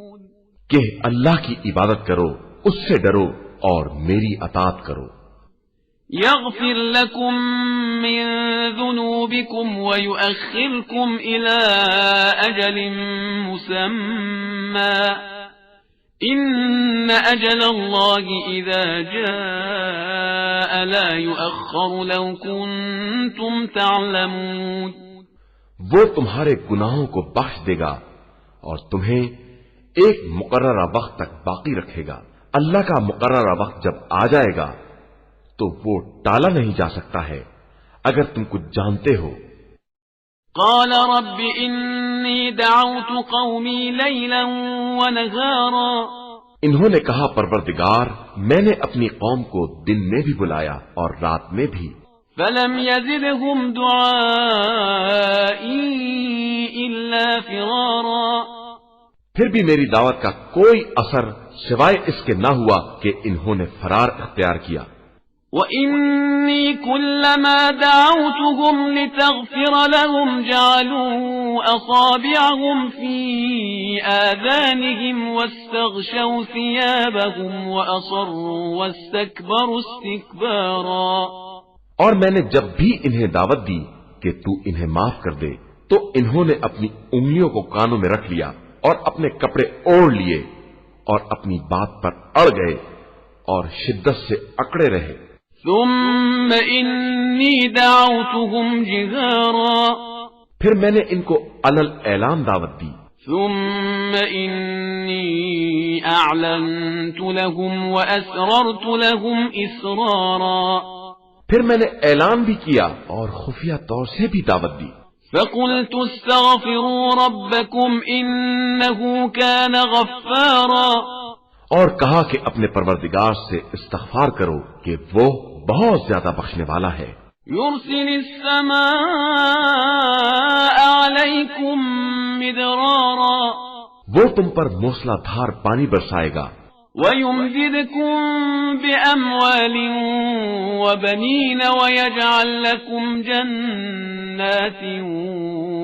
کہ اللہ کی عبادت کرو، اس سے ڈرو اور میری اطاعت کرو۔ یغفر لکم من ذنوبکم ویؤخرکم الى اجل مسمى ان اجل اللہ اذا جاء لا يؤخر لو کنتم تعلمون۔ وہ تمہارے گناہوں کو بخش دے گا اور تمہیں ایک مقررہ وقت تک باقی رکھے گا۔ اللہ کا مقررہ وقت جب آ جائے گا تو وہ ٹالا نہیں جا سکتا ہے اگر تم کچھ جانتے ہو۔ قال رب انی دعوت قومی لیلا ونہارا۔ انہوں نے کہا، پروردگار، میں نے اپنی قوم کو دن میں بھی بلایا اور رات میں بھی۔ فلم يزدهم دعائی الا فرارا۔ پھر بھی میری دعوت کا کوئی اثر سوائے اس کے نہ ہوا کہ انہوں نے فرار اختیار کیا۔ وَإِنِّي كُلَّمَا دَعَوْتُهُمْ لِتَغْفِرَ لَهُمْ جَعَلُوا أَصَابِعَهُمْ فِي آذَانِهِمْ وَاسْتَغْشَوْا ثِيَابَهُمْ وَأَصَرُّوا وَاسْتَكْبَرُوا اسْتِكْبَارًا۔ اور میں نے جب بھی انہیں دعوت دی کہ تو انہیں معاف کر دے تو انہوں نے اپنی انگلیوں کو کانوں میں رکھ لیا اور اپنے کپڑے اوڑھ لیے اور اپنی بات پر اڑ گئے اور شدت سے اکڑے رہے۔ ثم انی دعوتهم جہارا۔ پھر میں نے ان کو علل اعلان دعوت دی۔ ثم انی اعلنت لهم واسررت لهم اسرارا۔ پھر میں نے اعلان بھی کیا اور خفیہ طور سے بھی دعوت دی۔ فقلت استغفروا ربكم انه كان غفارا۔ اور کہا کہ اپنے پروردگار سے استغفار کرو کہ وہ بہت زیادہ بخشنے والا ہے۔ يرسل السماء عليكم مدرارا۔ وہ تم پر موسلا دھار پانی برسائے گا۔ ويمددكم بأموال وبنين ويجعل لكم جنات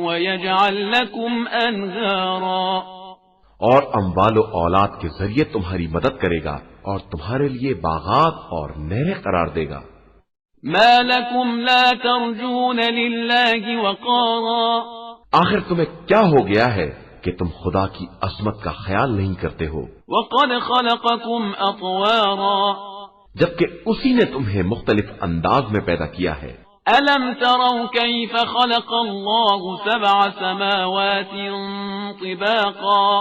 ويجعل لكم أنهارا۔ اور اموال و اولاد کے ذریعے تمہاری مدد کرے گا اور تمہارے لیے باغات اور نہریں قرار دے گا۔ ما لكم لا ترجون لله وقارا۔ آخر تمہیں کیا ہو گیا ہے کہ تم خدا کی عظمت کا خیال نہیں کرتے ہو؟ وقد خلقكم اطوارا۔ جبکہ اسی نے تمہیں مختلف انداز میں پیدا کیا ہے۔ ألم تروا كيف خلق الله سبع سماوات طباقا۔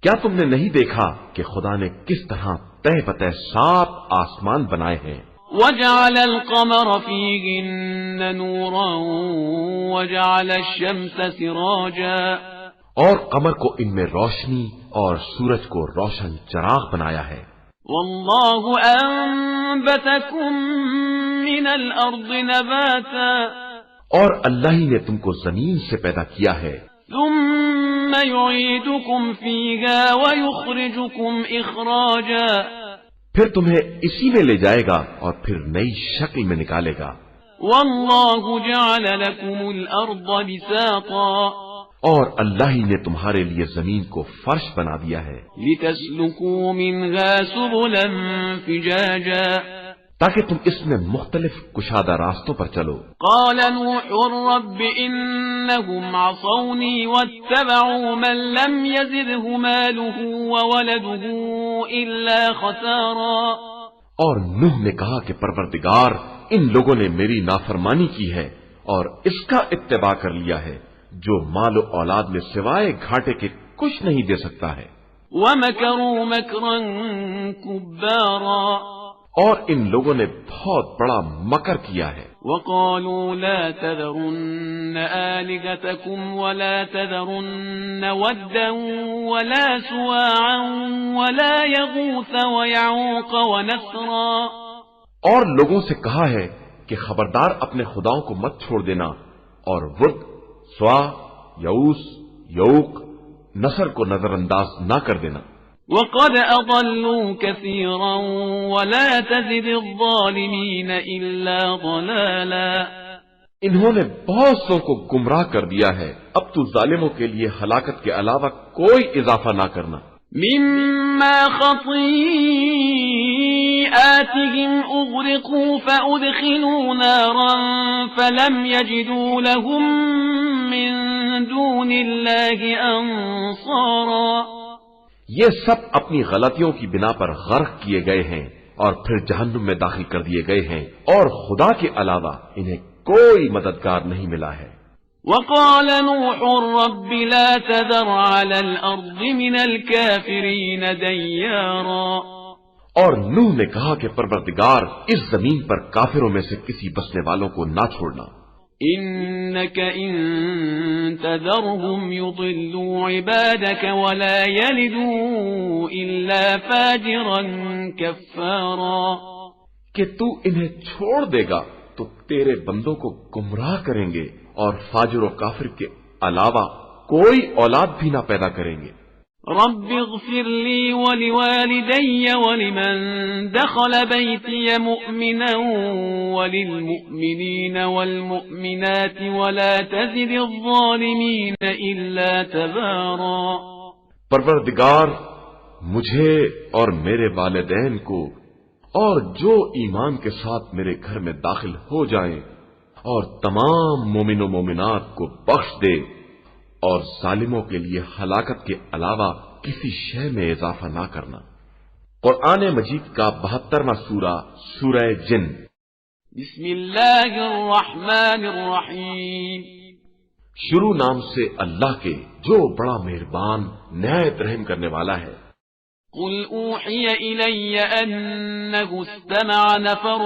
کیا تم نے نہیں دیکھا کہ خدا نے کس طرح تہ بتہ 7 آسمان بنائے ہیں؟ وجعل القمر فيهن نورا وجعل الشمس سراجا۔ اور قمر کو ان میں روشنی اور سورج کو روشن چراغ بنایا ہے۔ والله أنبتكم من الأرض نباتا۔ اور اللہ ہی نے تم کو زمین سے پیدا کیا ہے۔ ثم يعيدكم فيها ويخرجكم إخراجا۔ پھر تمہیں اسی میں لے جائے گا اور پھر نئی شکل میں نکالے گا۔ والله جعل لكم الأرض بساطا۔ اور اللہ ہی نے تمہارے لیے زمین کو فرش بنا دیا ہے لتسلكوا منها سبلا فجاجا تاکہ تم اس میں مختلف کشادہ راستوں پر چلو. قال نوح رب إنهم عصوني واتبعوا من لم يزده ماله وولده إلا خسارا. اور نوح نے کہا کہ پروردگار ان لوگوں نے میری نافرمانی کی ہے اور اس کا اتباع کر لیا ہے جو مال و اولاد میں سوائے گھاٹے کے کچھ نہیں دے سکتا ہے. ومكروا مكرا كبارا. اور ان لوگوں نے بہت بڑا مکر کیا ہے. وقالوا لا تذرن آلهتكم ولا تذرن ودا ولا سواعا ولا يغوث ويعوق ونسرا. اور لوگوں سے کہا ہے کہ خبردار اپنے خداؤں کو مت چھوڑ دینا اور ود، سوا، یعوس، یعوق، نصر کو نظر انداز نہ کر دینا. وقد أضلوا كثيرا ولا تزد الظالمين إلا ضلالا. انہوں نے بہت سو کو گمراہ کر دیا ہے، اب تو ظالموں کے لیے ہلاکت کے علاوہ کوئی اضافہ نہ کرنا. مما خطيئاتهم أغرقوا فأدخلوا نارا فلم يجدوا لهم من دون الله أنصارا. یہ سب اپنی غلطیوں کی بنا پر غرق کیے گئے ہیں اور پھر جہنم میں داخل کر دیے گئے ہیں اور خدا کے علاوہ انہیں کوئی مددگار نہیں ملا ہے. وقال نوح رب لا تذر على الأرض من الكافرين ديارا. اور نوح نے کہا کہ پروردگار اس زمین پر کافروں میں سے کسی بسنے والوں کو نہ چھوڑنا. إنك إن تذرهم يضلوا عبادك ولا يلدوا إلا فاجرا كفارا. کہ تو انہیں چھوڑ دے گا تو تیرے بندوں کو گمراہ کریں گے اور فاجر و کافر کے علاوہ کوئی اولاد بھی نہ پیدا کریں گے. رب اغفر لي ولوالدي ولمن دخل بيتي مؤمنا وللمؤمنين والمؤمنات ولا تزد الظالمين إلا تبارا. پروردگار مجھے اور میرے والدین کو اور جو ایمان کے ساتھ میرے گھر میں داخل ہو جائیں اور تمام مومن و مومنات کو بخش دے اور ظالموں کے لیے ہلاکت کے علاوہ کسی شے میں اضافہ نہ کرنا. قرآن مجید کا 72واں سورہ سورہ جن. بسم اللہ الرحمن الرحیم. شروع نام سے اللہ کے جو بڑا مہربان نہایت رحم کرنے والا ہے. قل اوحی الی انه استمع نفر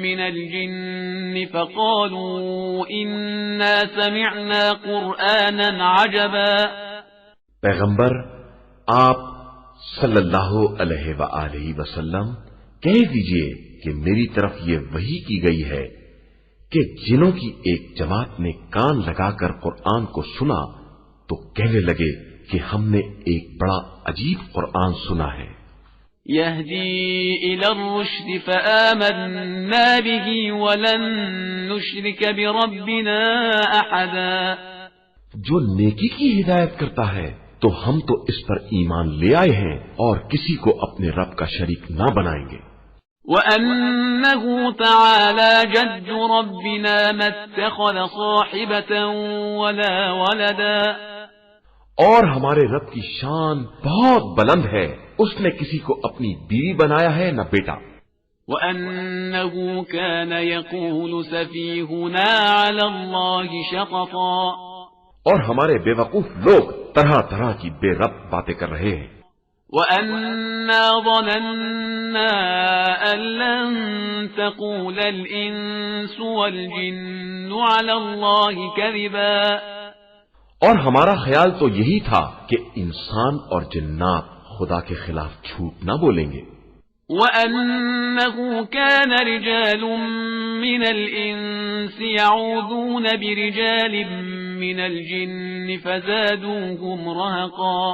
من الجن فقالوا انا سمعنا قرآنا عجبا. پیغمبر آپ صلی اللہ علیہ وآلہ وسلم کہہ دیجئے کہ میری طرف یہ وحی کی گئی ہے کہ جنوں کی ایک جماعت نے کان لگا کر قرآن کو سنا تو کہنے لگے کہ ہم نے ایک بڑا عجیب قرآن سنا ہے. يهدي إلى الرشد فآمنا به ولن نشرك بربنا أحدا. جو نیکی کی ہدایت کرتا ہے تو ہم تو اس پر ایمان لے آئے ہیں اور کسی کو اپنے رب کا شریک نہ بنائیں گے. وأنه تعالى جد ربنا ما اتخذ صاحبة ولا ولدا. اور ہمارے رب کی شان بہت بلند ہے، اس نے کسی کو اپنی بیوی بنایا ہے نہ بیٹا. وَأَنَّهُ كَانَ يَقُولُ سَفِيهُنَا عَلَى اللَّهِ شَطَطًا. اور ہمارے بے وقوف لوگ طرح طرح کی بے رب باتیں کر رہے ہیں. وَأَنَّا ظَنَنَّا أَن لَّن تَقُولَ الْإِنسُ وَالْجِنُّ عَلَى اللَّهِ كَذِبًا. اور ہمارا خیال تو یہی تھا کہ انسان اور جنات خدا کے خلاف جھوٹ نہ بولیں گے. وَأَنَّهُ كَانَ رِجَالٌ مِّنَ الْإِنسِ يَعُوذُونَ بِرِجَالٍ مِّنَ الْجِنِّ فَزَادُوهُمْ رَهَقًا.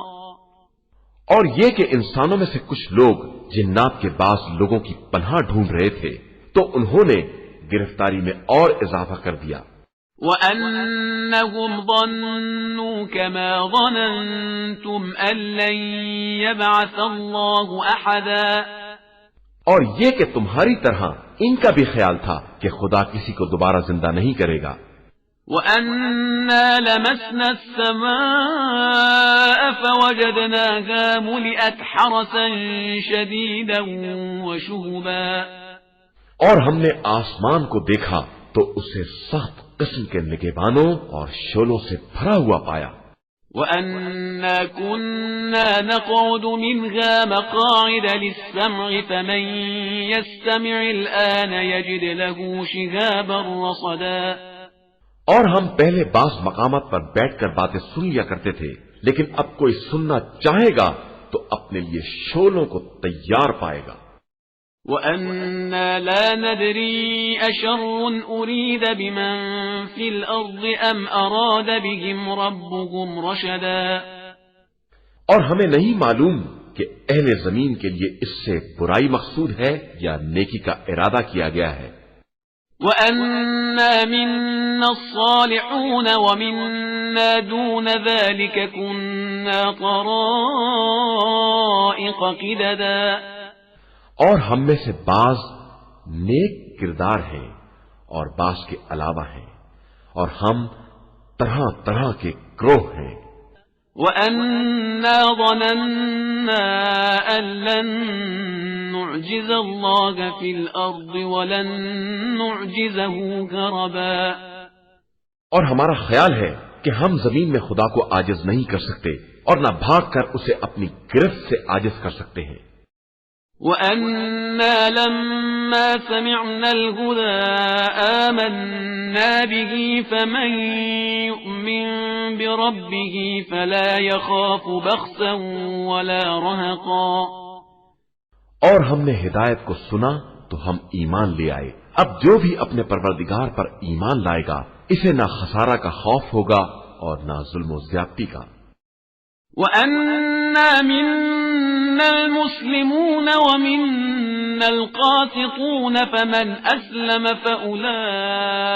اور یہ کہ انسانوں میں سے کچھ لوگ جنات کے بعض لوگوں کی پناہ ڈھونڈ رہے تھے تو انہوں نے گرفتاری میں اور اضافہ کر دیا. وأنهم ظنوا كما ظننتم أن لن يبعث الله أحدا اور یہ کہ تمہاری طرح ان کا بھی خیال تھا کہ خدا کسی کو دوبارہ زندہ نہیں کرے گا. وَأَنَّا لَمَسْنَا السَّمَاءَ فَوَجَدْنَاهَا مُلِئَتْ حَرَسًا شَدِيدًا وَشُهُبًا اور ہم نے آسمان کو دیکھا تو اسے سخت قسم کے نگہبانوں اور شعلوں سے بھرا ہوا پایا. وَأَنَّا كُنَّا نَقْعُدُ مِنْهَا مَقَاعِدَ لِلسَّمْعِ فَمَنْ يَسْتَمِعِ الْآنَ يَجِدْ لَهُ شِهَابًا رَصَدًا اور ہم پہلے بعض مقامات پر بیٹھ کر باتیں سن لیا کرتے تھے، لیکن اب کوئی سننا چاہے گا تو اپنے لیے شعلوں کو تیار پائے گا. وَأَنَّا لَا نَدْرِي أَشَرٌّ أُرِيدَ بِمَنْ فِي الْأَرْضِ أَمْ أَرَادَ بِهِمْ رَبُّهُمْ رَشَدًا اور ہمیں نہیں معلوم کہ اہل زمین کے لیے اس سے برائی مقصود ہے یا نیکی کا ارادہ کیا گیا ہے. وَأَنَّا مِنَّا الصَّالِحُونَ وَمِنَّا دُونَ ذَلِكَ كُنَّا طَرَائِقَ قِدَدًا اور ہم میں سے بعض نیک کردار ہیں اور بعض کے علاوہ ہیں، اور ہم طرح طرح کے گروہ ہیں. وَأَنَّا ظَنَنَّا أَن لَّن نُّعْجِزَ اللَّهَ فِي الْأَرْضِ وَلَن نُّعْجِزَهُ هَرَبًا اور ہمارا خیال ہے کہ ہم زمین میں خدا کو عاجز نہیں کر سکتے اور نہ بھاگ کر اسے اپنی گرفت سے عاجز کر سکتے ہیں. وَأَنَّا لَمَّا سَمِعْنَا الْهُدَىٰ آمَنَّا بِهِ فَمَن يُؤْمِن بِرَبِّهِ فَلَا يَخَافُ بَخْسًا وَلَا رَهَقًا اور ہم نے ہدایت کو سنا تو ہم ایمان لے آئے. اب جو بھی اپنے پروردگار پر ایمان لائے گا اسے نہ خسارہ کا خوف ہوگا اور نہ ظلم و زیادتی کا. وَأَنَّا مِنَّا الْمُسْلِمُونَ وَمِنَّا الْقَاسِطُونَ فَمَنْ أَسْلَمَ فَأُولَئِكَ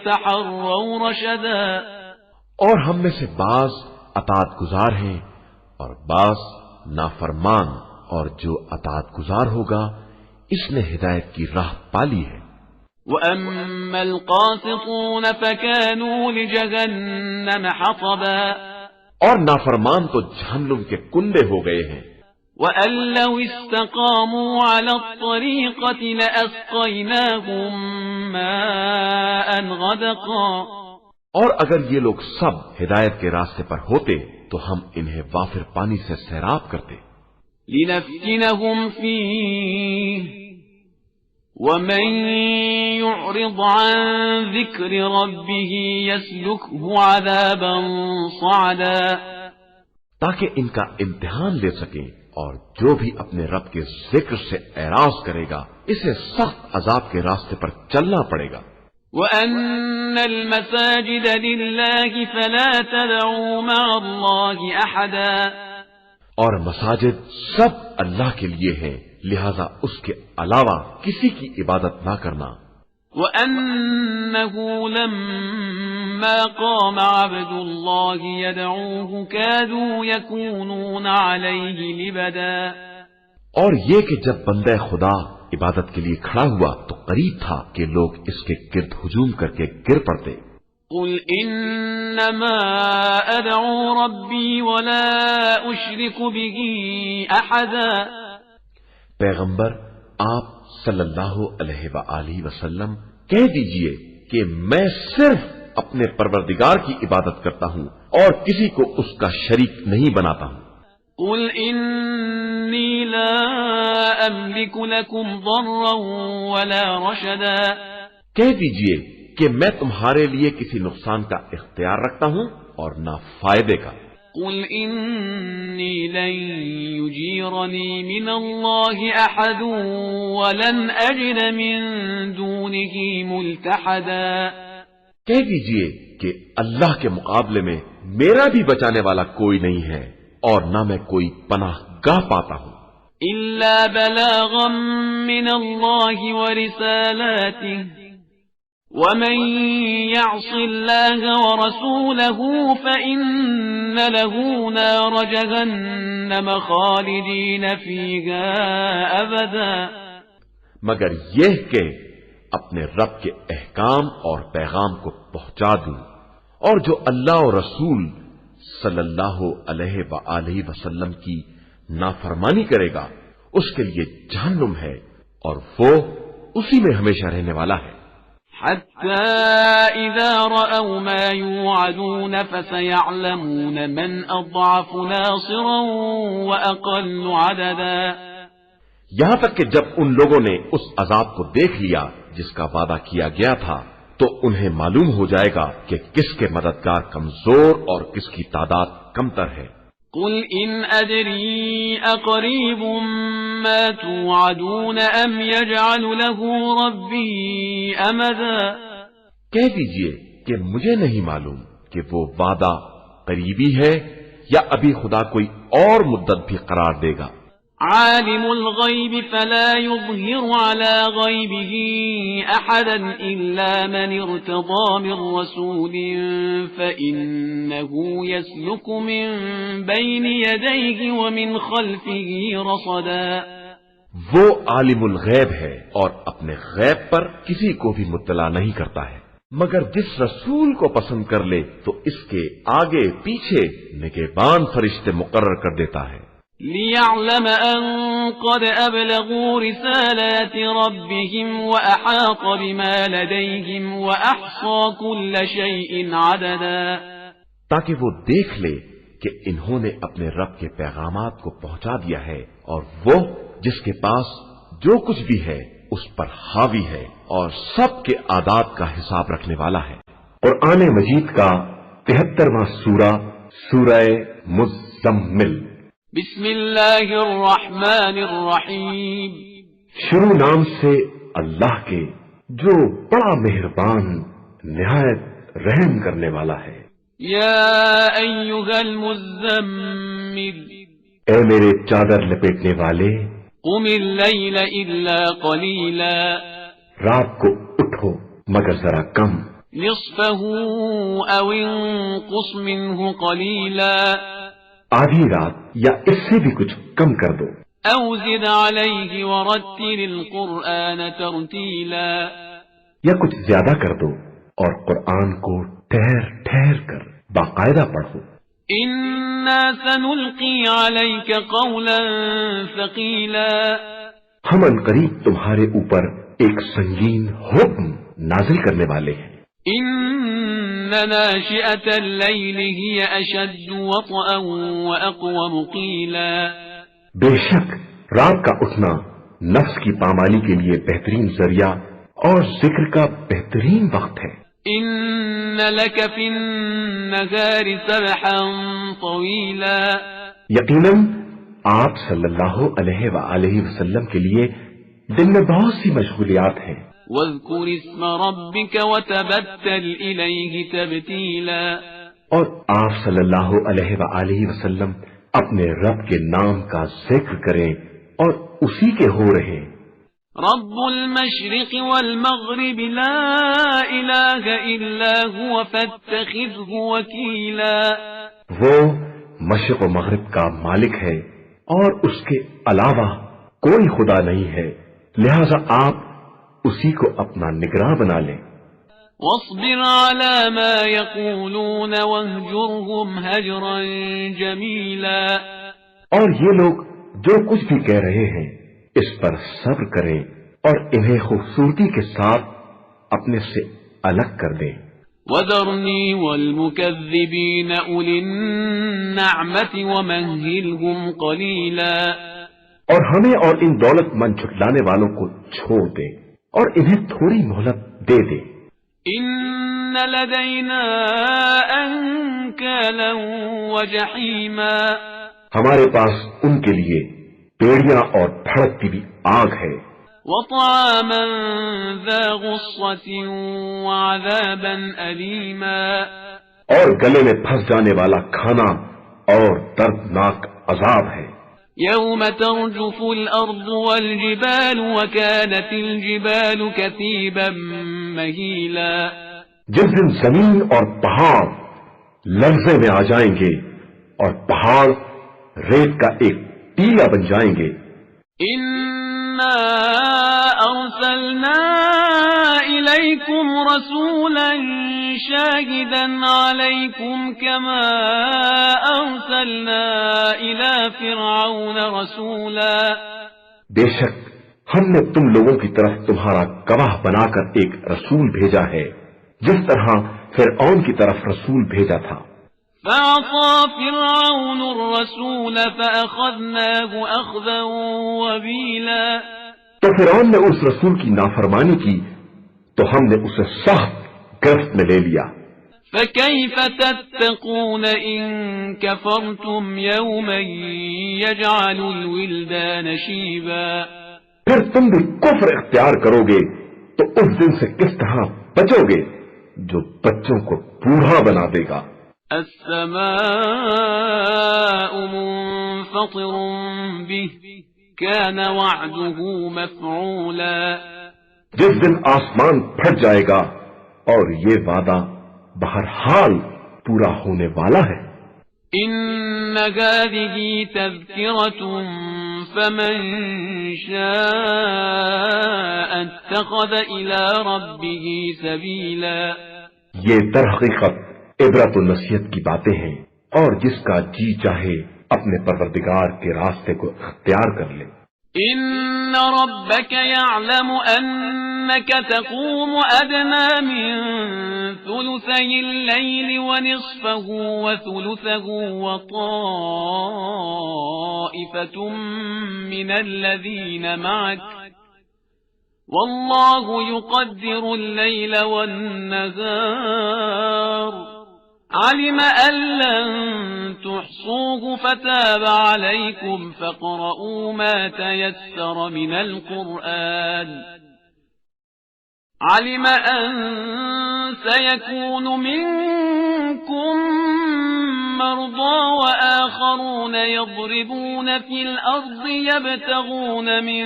تَحَرَّوْا رَشَدًا اور ہم میں سے بعض اطاعت گزار ہیں اور بعض نافرمان، اور جو اطاعت گزار ہوگا اس نے ہدایت کی راہ پالی ہے. وَأَمَّا الْقَاسِطُونَ فَكَانُوا لِجَهَنَّمَ حَطَبًا اور نافرمان تو جہنم کے کنڈے ہو گئے ہیں. وَأَن لَّوْ اسْتَقَامُوا عَلَى الطَّرِيقَةِ لَأَسْقَيْنَاهُم مَّاءً غَدَقًا اور اگر یہ لوگ سب ہدایت کے راستے پر ہوتے تو ہم انہیں وافر پانی سے سیراب کرتے. لِنَفْتِنَهُمْ فِيهِ وَمَن يُعْرِضْ عَن ذِكْرِ رَبِّهِ يَسْلُكْهُ عَذَابًا صَعَدًا تاکہ ان کا امتحان لے سکیں، اور جو بھی اپنے رب کے ذکر سے اعراض کرے گا اسے سخت عذاب کے راستے پر چلنا پڑے گا. وَأَنَّ الْمَسَاجِدَ لِلَّهِ فَلَا تَدْعُوا مَعَ اللَّهِ أَحَدًا اور مساجد سب اللہ کے لیے ہیں، لہذا اس کے علاوہ کسی کی عبادت نہ کرنا. وَأَنَّهُ لَمَّا قَامَ عَبْدُ اللَّهِ يَدْعُوهُ كَادُوا يَكُونُونَ عَلَيْهِ لِبَدًا اور یہ کہ جب بندہ خدا عبادت کے لیے کھڑا ہوا تو قریب تھا کہ لوگ اس کے گرد ہجوم کر کے گر پڑتے. قُلْ إِنَّمَا أَدْعُو رَبِّي وَلَا أُشْرِكُ بِهِ أَحَدًا پیغمبر آپ صلی اللہ علیہ وآلہ وسلم کہہ دیجئے کہ میں صرف اپنے پروردگار کی عبادت کرتا ہوں اور کسی کو اس کا شریک نہیں بناتا ہوں. قُلْ إِنِّي لَا أَمْلِكُ لَكُمْ ضَرًّا وَلَا رَشَدًا کہہ دیجئے کہ میں تمہارے لیے کسی نقصان کا اختیار رکھتا ہوں اور نہ فائدے کا. قُلْ إِنِّي لَن يُجِيرَنِي مِنَ اللَّهِ أَحَدٌ وَلَنْ أَجِدَ مِن دُونِهِ مُلْتَحَدًا کہہ دیجئے کہ اللہ کے مقابلے میں میرا بھی بچانے والا کوئی نہیں ہے اور نہ میں کوئی پناہ گاہ پاتا ہوں. إِلَّا بَلَاغًا مِّنَ اللَّهِ وَرِسَالَاتِهِ ومن يعص الله ورسوله فإن له نار جهنم خالدين فيها أبدا، مگر یہ کہ اپنے رب کے احکام اور پیغام کو پہنچا دوں، اور جو اللہ اور رسول صلی اللہ علیہ وآلہ وسلم کی نافرمانی کرے گا اس کے لیے جہنم ہے اور وہ اسی میں ہمیشہ رہنے والا ہے۔ حتى إذا رأوا ما يوعدون فسيعلمون من أضعف ناصرا وأقل عددا، یہاں تک کہ جب ان لوگوں نے اس عذاب کو دیکھ لیا جس کا وعدہ کیا گیا تھا تو انہیں معلوم ہو جائے گا کہ کس کے مددگار کمزور اور کس کی تعداد کمتر ہے۔ قل إن أدري أقريب ما توعدون أم يجعل له ربي أمدا، کہہ دیجئے کہ مجھے نہیں معلوم کہ وہ وعدہ قریبی ہے یا ابھی خدا کوئی اور مدت بھی قرار دے گا۔ عالم الغيب فلا يظهر على غيبه أحدا إلا من ارتضى من رسول فإنه يسلك من بين يديه ومن خلفه رصدا، وہ عالم الغیب ہے اور اپنے غیب پر کسی کو بھی مطلع نہیں کرتا ہے، مگر جس رسول کو پسند کر لے تو اس کے آگے پیچھے نگہبان فرشتے مقرر کر دیتا ہے۔ ليعلم أن قد أبلغوا رسالات ربهم وأحاط بما لديهم وأحصى كل شيء عددا، تاکہ وہ دیکھ لے کہ انہوں نے اپنے رب کے پیغامات کو پہنچا دیا ہے اور وہ جس کے پاس جو کچھ بھی ہے اس پر حاوی ہے اور سب کے اعداد کا حساب رکھنے والا ہے۔ قرآن مجید کا 73واں سورہ، سورہ مزمل۔ بسم اللہ الرحمن الرحیم، شروع نام سے اللہ کے جو بڑا مہربان نہایت رحم کرنے والا ہے۔ یا ایھا المزمل، اے میرے چادر لپیٹنے والے، قم اللیل الا قلیلا، رات کو اٹھو مگر ذرا کم، نصفہ او انقص منہ قلیلا، آدھی رات یا اس سے بھی کچھ کم کر دو، او زد علیہ ورتل القرآن ترتیلا، یا کچھ زیادہ کر دو اور قرآن کو ٹھہر ٹھہر کر باقاعدہ پڑھو۔ انا سنلقی علیک قولا ثقیلا، ہم عنقریب تمہارے اوپر ایک سنگین حکم نازل کرنے والے ہیں۔ ان ناشئة اللیل ہی اشد وطئا واقوم قیلا، بے شک رات کا اٹھنا نفس کی پامالی کے لیے بہترین ذریعہ اور ذکر کا بہترین وقت ہے۔ ان لک فی النہار سبحا طویلا، یقیناً آپ صلی اللہ علیہ وآلہ وسلم کے لیے دن میں بہت سی مشغولیات ہیں۔ واذکر اسم ربک وتبتل الیہ تبتیلا، اور آپ صلی اللہ علیہ وآلہ وسلم اپنے رب کے نام کا ذکر کریں اور اسی کے ہو رہے۔ رب المشرق والمغرب لا الہ الا هو فاتخذه وکیلا، وہ مشرق و مغرب کا مالک ہے اور اس کے علاوہ کوئی خدا نہیں ہے، لہذا آپ اسی کو اپنا نگراں بنا لیں۔ واصبر على ما يقولون واهجرهم هجرا جميلا، اور یہ لوگ جو کچھ بھی کہہ رہے ہیں اس پر صبر کریں اور انہیں خوبصورتی کے ساتھ اپنے سے الگ کر دیں۔ وذرني والمكذبين أولي النعمة ومهلهم قليلا، اور ہمیں اور ان دولت مند جھٹلانے والوں کو چھوڑ دیں اور انہیں تھوڑی مہلت دے دیں۔ ان لدينا انكالا وجحيما، ہمارے پاس ان کے لیے پیڑیاں اور بھڑکتی بھی آگ ہے، وطعاما ذا غصة وعذابا أليما، اور گلے میں پھنس جانے والا کھانا اور دردناک عذاب ہے۔ يوم ترجف الأرض والجبال وكانت الجبال كثيبا مهيلا. جس دن زمین اور پہاڑ لرزے میں آ جائیں گے اور پہاڑ ریت کا ایک ٹیلا بن جائیں گے. إنا أرسلنا إليكم رسولا شاهدا عليكم كما أرسلنا إلى فرعون رسولا. بے شک ہم نے تم لوگوں کی طرف تمہارا گواہ بنا کر ایک رسول بھیجا ہے جس طرح فرعون کی طرف رسول بھیجا تھا. فعصى فرعون الرسول فأخذناه أخذا وبيلا. تو فرعون نے اس رسول کی نافرمانی کی تو ہم نے اسے سخت گرفت میں لے لیا. فكيف تتقون إن كفرتم يوما يجعل الولدان شيبا. پھر تم بھی کفر اختیار کرو گے تو اس دن سے کس طرح بچو گے جو بچوں کو بوڑھا بنا دے گا. السماء منفطر به كان وعده مفعولا. جس دن آسمان پھٹ جائے گا اور یہ وعدہ بہرحال پورا ہونے والا ہے. إن هذه تذكرة فمن شاء اتخذ إلى ربه سبيلا. یہ در حقیقت عبرت و نصیحت کی باتیں ہیں اور جس کا جی چاہے اپنے پروردگار کے راستے کو اختیار کر لے. إن ربك يعلم أنك تقوم أدنى من ثلثي الليل ونصفه وثلثه وطائفة من الذين معك والله يقدر الليل والنهار علم أن لن تحصوه فتاب عليكم فاقرؤوا ما تيسر من القرآن علم أن سيكون منكم مرضى وآخرون يضربون في الأرض يبتغون من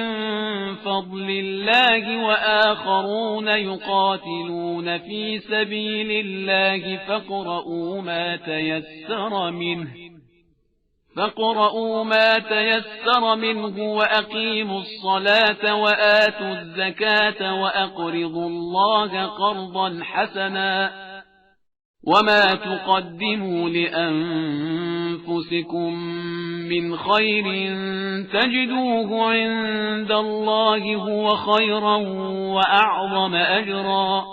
فضل الله وآخرون يقاتلون في سبيل الله فاقرؤوا ما تيسر منه وأقيموا الصلاة وآتوا الزكاة وأقرضوا الله قرضا حسنا وما تقدموا لأنفسكم من خير تجدوه عند الله هو خيرا وأعظم أجرا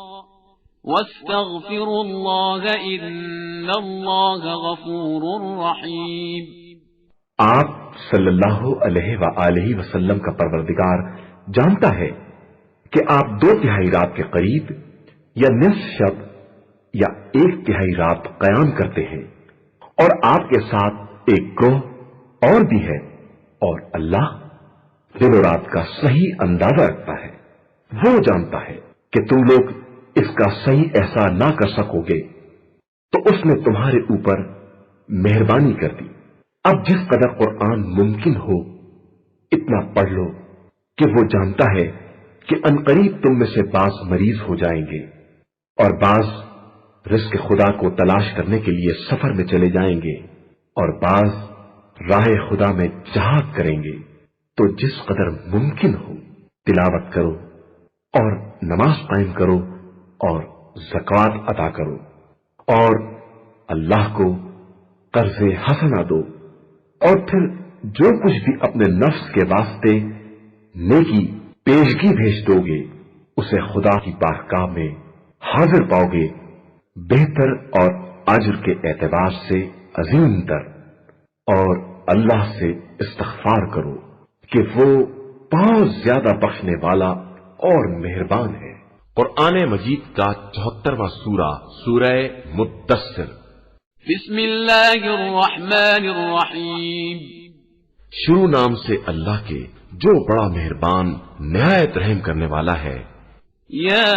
واستغفروا الله إن الله غفور رحيم. آپ صلی اللہ علیہ وآلہ وسلم کا پروردگار جانتا ہے کہ آپ 2/3 رات کے قریب یا نصف شب یا 1/3 رات قیام کرتے ہیں اور آپ کے ساتھ ایک گروہ اور بھی ہے اور اللہ دن و رات کا صحیح اندازہ رکھتا ہے. وہ جانتا ہے کہ تم لوگ اس کا صحیح احسان نہ کر سکو گے تو اس نے تمہارے اوپر مہربانی کر دی. اب جس قدر قرآن ممکن ہو اتنا پڑھ لو کہ وہ جانتا ہے کہ عنقریب تم میں سے بعض مریض ہو جائیں گے اور بعض رزق خدا کو تلاش کرنے کے لیے سفر میں چلے جائیں گے اور بعض راہ خدا میں جہاد کریں گے. تو جس قدر ممکن ہو تلاوت کرو اور نماز قائم کرو اور زکوٰۃ ادا کرو اور اللہ کو قرض حسنہ دو اور پھر جو کچھ بھی اپنے نفس کے واسطے نیکی پیشگی بھیج دو گے اسے خدا کی بارگاہ میں حاضر پاؤ گے بہتر اور اجر کے اعتبار سے عظیم تر. اور اللہ سے استغفار کرو کہ وہ بہت زیادہ بخشنے والا اور مہربان ہے. قرآن مجید کا 74واں سورہ سورہ مدثر. بسم اللہ الرحمن الرحیم. شروع نام سے اللہ کے جو بڑا مہربان نہایت رحم کرنے والا ہے. یا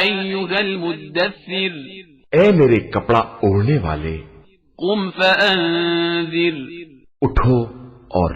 ایھا المدثر. اے میرے کپڑا اوڑھنے والے. قم فانذر. اٹھو اور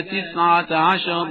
19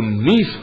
19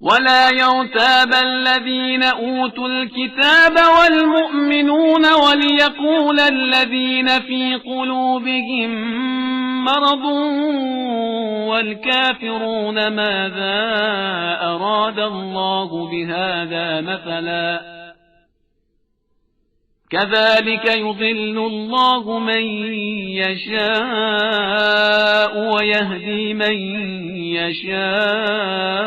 ولا يرتاب الذين أوتوا الكتاب والمؤمنون وليقول الذين في قلوبهم مرض والكافرون ماذا أراد الله بهذا مثلا كذلك يضل الله من يشاء ويهدي من يشاء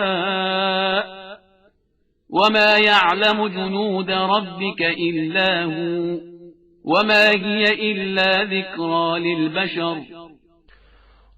وما يعلم جنود ربك إلا هو وما هي إلا ذكرى للبشر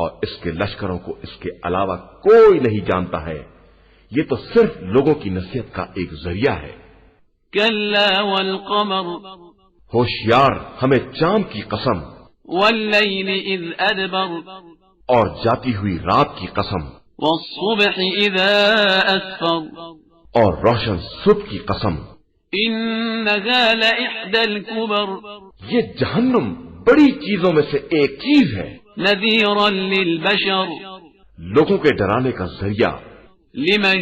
اور اس کے لشکروں کو اس کے علاوہ کوئی نہیں جانتا ہے. یہ تو صرف لوگوں کی نصیحت کا ایک ذریعہ ہے. كلا والقمر ہوشیار ہمیں چاند کی قسم والليل إذ أدبر اور جاتی ہوئی رات کی قسم والصبح إذا أسفر اور روشن صبح کی قسم. إنها لإحدى الكبر یہ جہنم بڑی چیزوں میں سے ایک چیز ہے. نذيرا للبشر لوگوں کے ڈرانے کا ذریعہ. لمن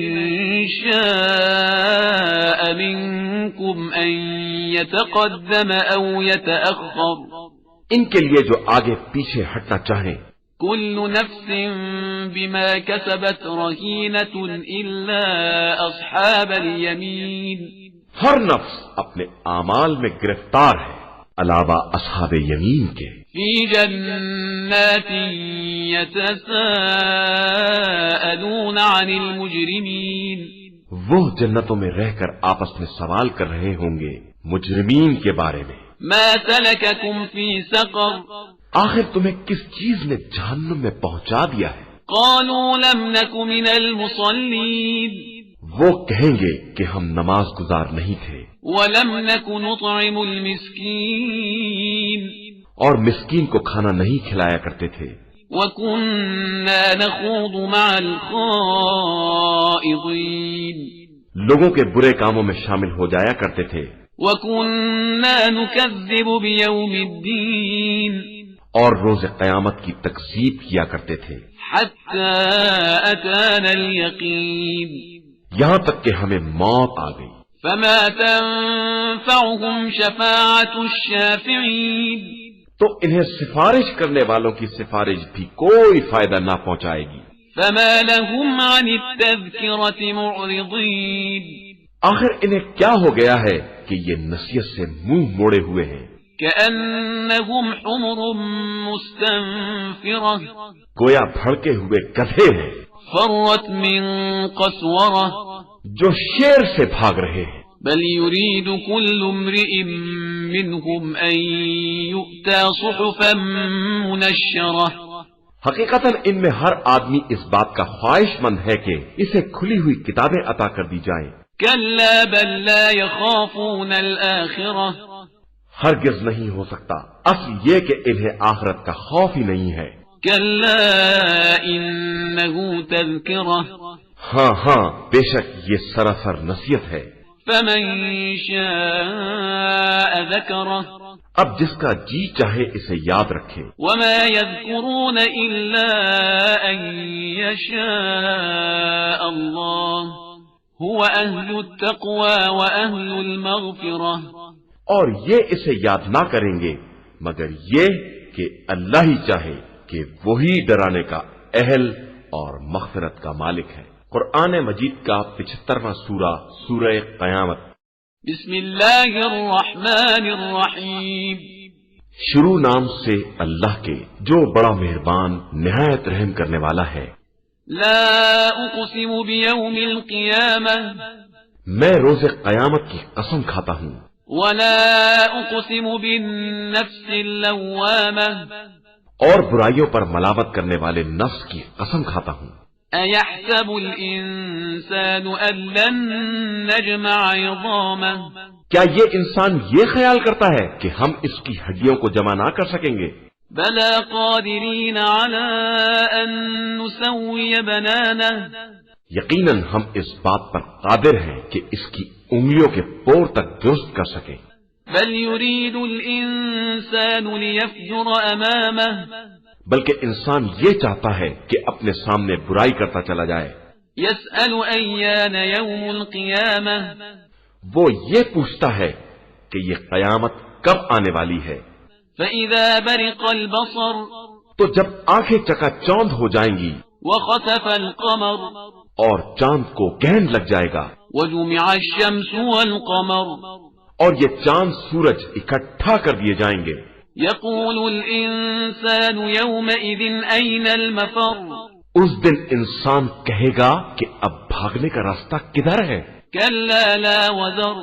شاء منكم أن يتقدم أو يتأخر ان کے لیے جو آگے پیچھے ہٹنا چاہیں. كل نفس بما كسبت رهينة إلا أصحاب اليمين ہر نفس اپنے اعمال میں گرفتار ہے علاوہ اصحاب یمین کے. في جنات يتساءلون عن المجرمين وہ جنتوں میں رہ کر آپس میں سوال کر رہے ہوں گے مجرمین کے بارے میں. ما سلككم في سقر آخر تمہیں کس چیز نے جہنم میں پہنچا دیا ہے؟ قالوا لم نك من المصلين وہ کہیں گے کہ ہم نماز گزار نہیں تھے ولم نك نطعم المسكين اور مسکین کو کھانا نہیں کھلایا کرتے تھے وكنا نخوض مع الخائضين لوگوں کے برے کاموں میں شامل ہو جایا کرتے تھے وكنا نكذب بيوم الدين اور روز قیامت کی تکذیب کیا کرتے تھے حتى أتانا اليقين یہاں تک کہ ہمیں موت آ گئی. فما تنفعهم شفاعة الشافعين تو انہیں سفارش کرنے والوں کی سفارش بھی کوئی فائدہ نہ پہنچائے گی. فما لهم عن التذكرة معرضين آخر انہیں کیا ہو گیا ہے کہ یہ نصیحت سے منہ موڑے ہوئے ہیں. كأنهم حمر مستنفرة گویا بھڑکے ہوئے گدھے ہیں فرت من قسورة جو شیر سے بھاگ رہے ہیں. بل يريد كل امرئ منهم أن يؤتى صحفا منشرة حقیقتاً ان میں ہر آدمی اس بات کا خواہش مند ہے کہ اسے کھلی ہوئی کتابیں عطا کر دی جائیں. كلا بل لا يخافون الآخرة ہرگز نہیں ہو سکتا. اصل یہ کہ انہیں آخرت کا خوف ہی نہیں ہے. كلا إنه تذكرة ہاں بے شک یہ سراسر نصیحت ہے. فمن شاء ذكره اب جس کا جی چاہے اسے یاد رکھے. وما يذكرون إلا أن يشاء الله هو أهل التقوى وأهل المغفرة اور یہ اسے یاد نہ کریں گے مگر یہ کہ اللہ ہی چاہے کہ وہی ڈرانے کا اہل اور مغفرت کا مالک ہے. قرآن مجید کا 75واں سورہ سورہ قیامت. بسم اللہ الرحمن الرحیم شروع نام سے اللہ کے جو بڑا مہربان نہایت رحم کرنے والا ہے. لا اقسم بیوم القیامہ میں روز قیامت کی قسم کھاتا ہوں. ولا اقسم بالنفس اللوامہ اور برائیوں پر ملاوت کرنے والے نفس کی قسم کھاتا ہوں. أيحسب الإنسان أن لن نجمع عظامه کیا یہ انسان یہ خیال کرتا ہے کہ ہم اس کی ہڈیوں کو جمع نہ کر سکیں گے؟ بلى قادرين على أن نسوي بنانه یقیناً ہم اس بات پر قادر ہیں کہ اس کی انگلیوں کے پور تک درست کر سکیں. بل يريد الإنسان ليفجر أمامه بلکہ انسان یہ چاہتا ہے کہ اپنے سامنے برائی کرتا چلا جائے. يسأل أيان يوم القيامة وہ یہ پوچھتا ہے کہ یہ قیامت کب آنے والی ہے. فإذا برق البصر تو جب آنکھیں چکا چوند ہو جائیں گی وخسف القمر اور چاند کو گہن لگ جائے گا وجمع الشمس والقمر اور یہ چاند سورج اکٹھا کر دیے جائیں گے. يقول الإنسان يومئذ أين المفر اس دن انسان کہے گا کہ اب بھاگنے کا راستہ کدھر ہے؟ كلا لا وزر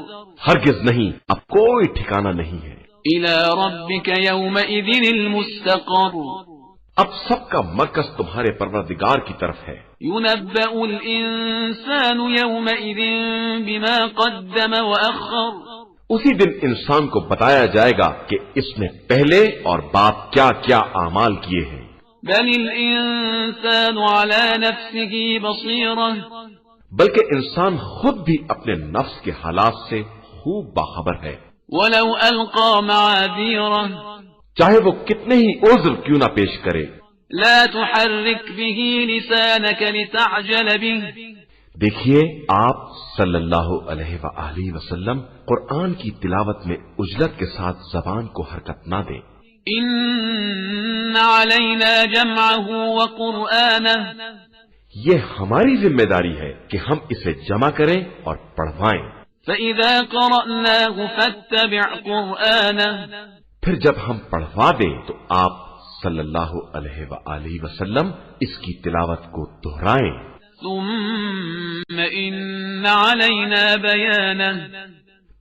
ہرگز نہیں، اب کوئی ٹھکانہ نہیں ہے. إلى ربك يومئذ المستقر اب سب کا مرکز تمہارے پروردگار کی طرف ہے۔ ينبأ الإنسان يومئذ بما قدم وأخر اسی دن انسان کو بتایا جائے گا کہ اس نے پہلے اور بعد کیا کیا اعمال کیے ہیں۔ بل الإنسان على نفسه بصيرة بلکہ انسان خود بھی اپنے نفس کے حالات سے خوب باخبر ہے، ولو ألقى معاذيره چاہے وہ کتنے ہی عذر کیوں نہ پیش کرے۔ لا تحرك به لسانك لتعجل به دیکھیے آپ صلی اللہ علیہ وآلہ وسلم قرآن کی تلاوت میں عجلت کے ساتھ زبان کو حرکت نہ دیں۔ إن علينا جمعه وقرآنه یہ ہماری ذمہ داری ہے کہ ہم اسے جمع کریں اور پڑھوائیں۔ فإذا قرأناه فاتبع قرآنه پھر جب ہم پڑھوا دیں تو آپ صلی اللہ علیہ وآلہ وسلم اس کی تلاوت کو دہرائیں۔ ثم إن علينا بيانه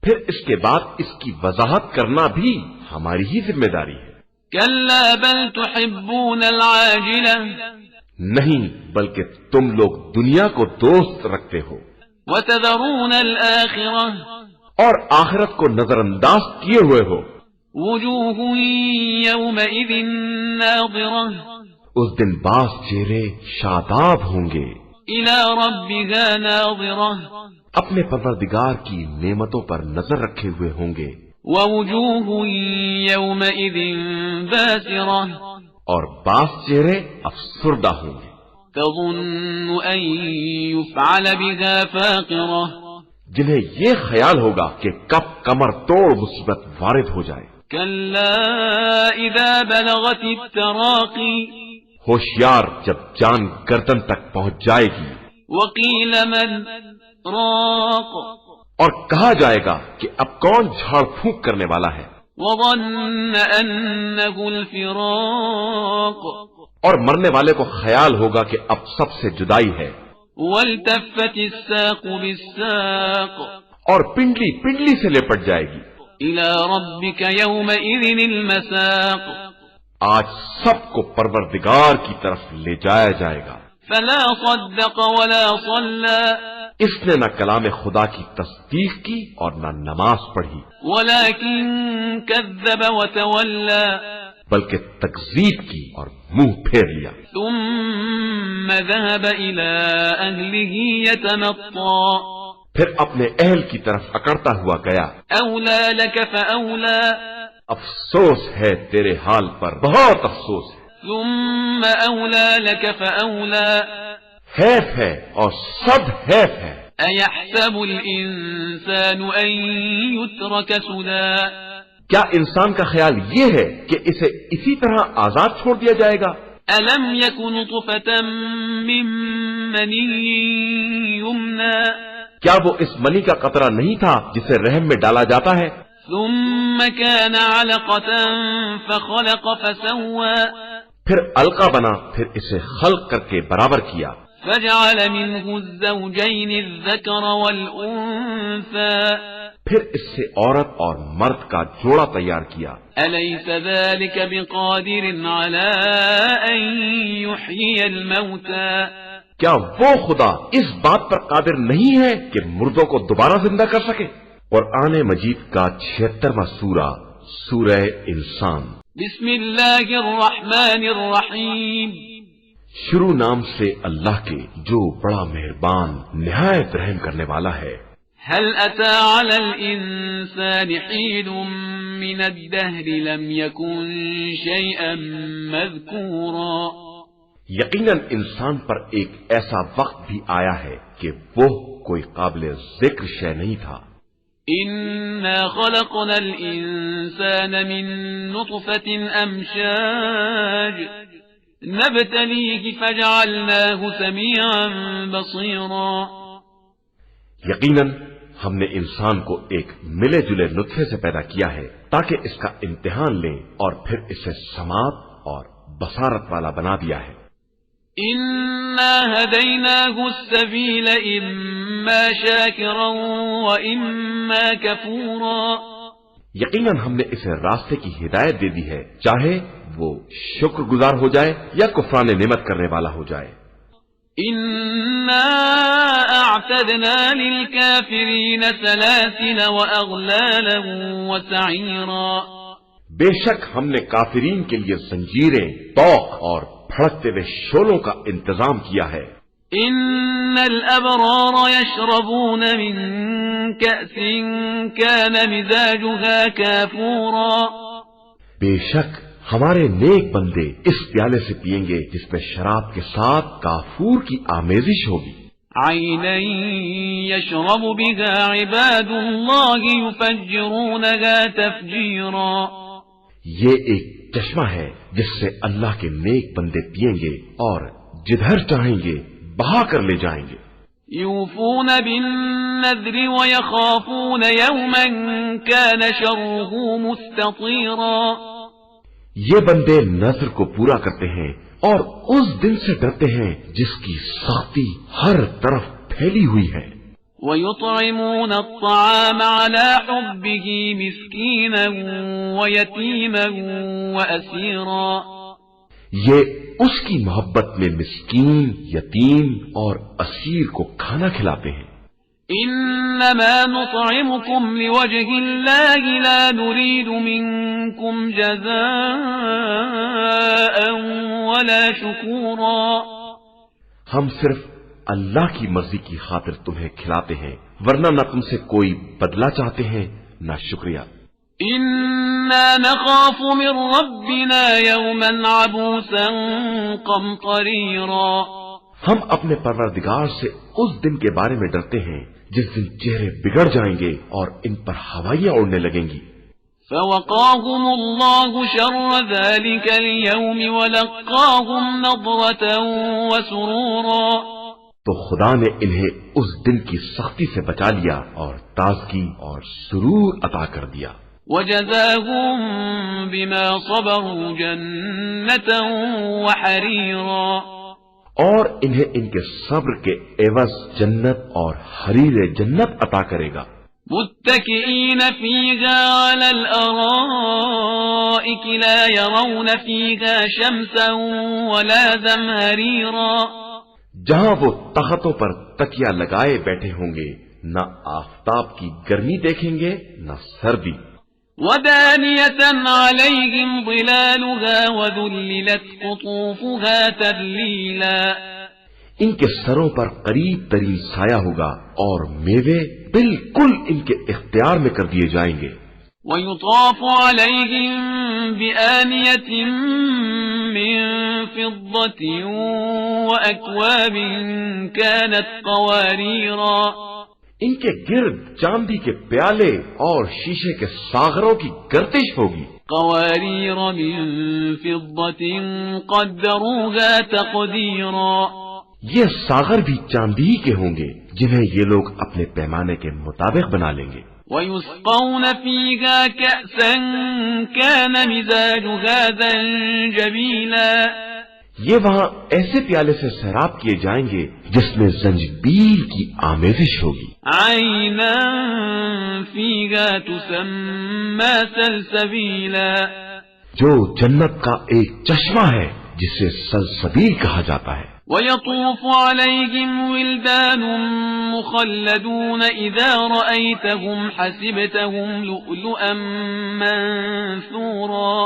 پھر اس کے بعد اس کی وضاحت کرنا بھی ہماری ہی ذمہ داری ہے۔ كلا بل تحبون العاجلة نہیں بلکہ تم لوگ دنیا کو دوست رکھتے ہو وتذرون الآخرة اور آخرت کو نظر انداز کیے ہوئے ہو۔ وجوه يومئذ ناظرة اس دن بعض چہرے شاداب ہوں گے، إلى ربها ناظرة اپنے پروردگار کی نعمتوں پر نظر رکھے ہوئے ہوں گے، ووجوه يومئذ باسرة اور بعض چہرے افسردہ ہوں گے، تظن أن يفعل بها فاقرة جنہیں یہ خیال ہوگا کہ کب کمر توڑ مصیبت وارد ہو جائے۔ كلا إذا بلغت التراقي ہوشیار جب جان گردن تک پہنچ جائے گی وقيل من راق اور کہا جائے گا کہ اب کون جھاڑ پھونک کرنے والا ہے، وظن أنه الفراق اور مرنے والے کو خیال ہوگا کہ اب سب سے جدائی ہے، والتفت الساق بالساق اور پنڈلی پنڈلی سے لپٹ جائے گی۔ إلى ربك يومئذ المساق آج سب کو پروردگار کی طرف لے جایا جائے گا۔ فلا صدق ولا صلى اس نے نہ کلام خدا کی تصدیق کی اور نہ نماز پڑھی، ولكن كذب وتولى بلکہ تکذیب کی اور منہ پھیر لیا۔ ثم ذهب إلى أهله يتمطى پھر اپنے اہل کی طرف اکڑتا ہوا گیا۔ أولى لك فأولى افسوس ہے تیرے حال پر، بہت افسوس ہے، ثم أولى لك فأولى حیف ہے اور صد حیف ہے۔ أيحسب الإنسان أن يترك سدى کیا انسان کا خیال یہ ہے کہ اسے اسی طرح آزاد چھوڑ دیا جائے گا؟ ألم يكن نطفة من مني يمنى کیا وہ اس منی کا قطرہ نہیں تھا جسے رحم میں ڈالا جاتا ہے؟ ثم كان علقة فخلق فسوى پھر علقہ بنا، پھر اسے خلق کر کے برابر کیا، فجعل منه الزوجين الذكر والأنثى پھر اس سے عورت اور مرد کا جوڑا تیار کیا۔ أليس ذلك بقادر على أن يحيي الموتى کیا وہ خدا اس بات پر قادر نہیں ہے کہ مردوں کو دوبارہ زندہ کر سکے؟ قرآن مجید کا 76واں سورہ، سورہ انسان۔ بسم الله الرحمن الرحيم شروع نام سے اللہ کے جو بڑا مہربان نہایت رحم کرنے والا ہے۔ هل أتى على الإنسان حين من الدهر لم يكن شيئا مذكورا یقیناً انسان پر ایک ایسا وقت بھی آیا ہے کہ وہ کوئی قابل ذکر شے نہیں تھا۔ إنا خلقنا الإنسان من نطفة أمشاج نبتليه فجعلناه سميعا بصيرا یقیناً ہم نے انسان کو ایک ملے جلے نطفے سے پیدا کیا ہے تاکہ اس کا امتحان لیں اور پھر اسے سماعت اور بصارت والا بنا دیا ہے۔ إنا هديناه السبيل إما شاكرا وإما كفورا یقیناً ہم نے اسے راستے کی ہدایت دے دی ہے، چاہے وہ شکر گزار ہو جائے یا کفران نعمت کرنے والا ہو جائے۔ إنا أعتدنا للكافرين سلاسل وأغلالا وسعيرا، بے شک ہم نے کافرین کے لیے زنجیریں، طوق اور بھڑکتے ہوئے شعلوں کا انتظام کیا ہے۔ إن الأبرار يشربون من كأس كان مزاجها كافورا، بے شک ہمارے نیک بندے اس پیالے سے پیئیں گے جس میں شراب کے ساتھ کافور کی آمیزش ہوگی۔ عينا يشرب بها عباد الله يفجرونها تفجيرا، یہ ایک چشمہ ہے جس سے اللہ کے نیک بندے پیئیں گے اور جدھر چاہیں گے بہا کر لے جائیں گے۔ يوفون بالنذر ويخافون يوما كان شره مستطيرا، یہ بندے نذر کو پورا کرتے ہیں اور اس دن سے ڈرتے ہیں جس کی سختی ہر طرف پھیلی ہوئی ہے۔ ويطعمون الطعام على حبه مسكينا ويتيما وأسيرا، یہ اس کی محبت میں مسکین، یتیم اور اسیر کو کھانا کھلاتے ہیں۔ إنما نطعمكم لوجه الله لا نريد منكم جزاء ولا شكورا، ہم صرف اللہ کی مرضی کی خاطر تمہیں کھلاتے ہیں، ورنہ نہ تم سے کوئی بدلہ چاہتے ہیں نہ شکریہ۔ إنا نخاف من ربنا يوما عبوسا قمطريرا، ہم اپنے پروردگار سے اس دن کے بارے میں ڈرتے ہیں جس دن چہرے بگڑ جائیں گے اور ان پر ہوائیاں اڑنے لگیں گی۔ فوقاهم الله شر ذلك اليوم ولقاهم نضرة وسرورا، تو خدا نے انہیں اس دن کی سختی سے بچا لیا اور تازگی اور سرور عطا کر دیا۔ وجزاهم بما صبروا جنة وحريرا، اور انہیں ان کے صبر کے عوض جنت اور حریر جنت عطا کرے گا۔ متكئين فيها على الأرائك لا يرون فيها شمسا ولا زمهريرا، جہاں وہ تختوں پر تکیا لگائے بیٹھے ہوں گے، نہ آفتاب کی گرمی دیکھیں گے نہ سردی۔ ودانية عليهم ظلالها وذللت قطوفها تذليلا، ان کے سروں پر قریب ترین سایہ ہوگا اور میوے بالکل ان کے اختیار میں کر دیے جائیں گے۔ ويطاف عليهم بآنية من فضة وأكواب كانت قواريرا، ان کے گرد چاندی کے پیالے اور شیشے کے ساغروں کی گردش ہوگی۔ قوارير من فضة قدروها تقديرا، یہ ساغر بھی چاندی ہی کے ہوں گے جنہیں یہ لوگ اپنے پیمانے کے مطابق بنا لیں گے۔ ويسقون فيها كأسا كان مزاجها زنجبيلا، یہ وہاں ایسے پیالے سے سیراب کیے جائیں گے جس میں زنجبیل کی آمیزش ہوگی۔ عينا فيها تسمى سلسبيلا، جو جنت کا ایک چشمہ ہے جسے سلسبیل کہا جاتا ہے۔ ويطوف عليهم ولدان مخلدون إذا رأيتهم حسبتهم لؤلؤا منثورا،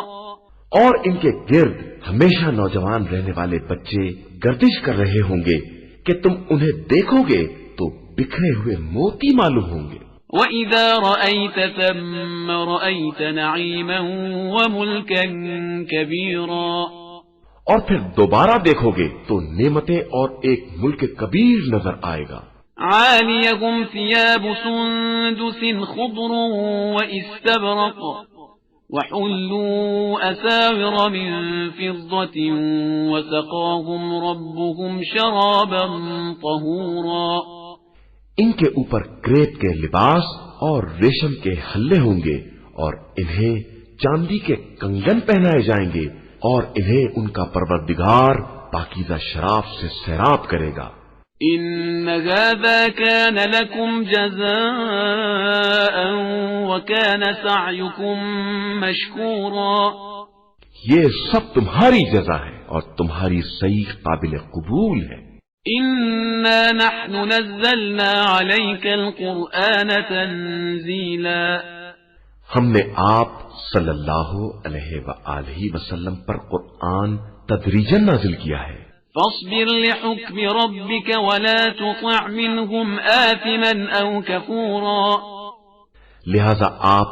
اور ان کے گرد ہمیشہ نوجوان رہنے والے بچے گردش کر رہے ہوں گے کہ تم انہیں دیکھو گے تو بکھرے ہوئے موتی معلوم ہوں گے۔ وَإِذَا رَأَيْتَ ثَمَّ رَأَيْتَ نَعِيمًا وَمُلْكًا كَبِيرًا، اور پھر دوبارہ دیکھو گے تو نعمتیں اور ایک ملک کبیر نظر آئے گا۔ عَالِيَهُمْ ثِيَابُ سُندُسٍ خُضْرٌ وَإِسْتَبْرَقٌ وَحُلُّوا أَسَاوِرَ مِن فِضَّةٍ وَسَقَاهُمْ رَبُّهُمْ شَرَابًا طَهُورًا، ان کے اوپر کریپ کے لباس اور ریشم کے ہلے ہوں گے اور انہیں چاندی کے کنگن پہنائے جائیں گے اور انہیں ان کا پروردگار پاکیزہ شراب سے سیراب کرے گا۔ إن هذا كان لكم جزاء وكان سعيكم مشكورا، یہ سب تمہاری جزا ہے اور تمہاری صحیح قابل قبول ہے. إنا نحن نزلنا عليك القرآن تنزيلا. ہم نے آپ صلی اللہ علیہ وآلہ وسلم پر قرآن تدریجاً نازل کیا ہے. فاصبر لحكم ربك ولا تطع منهم آثما أو كفورا. لہذا آپ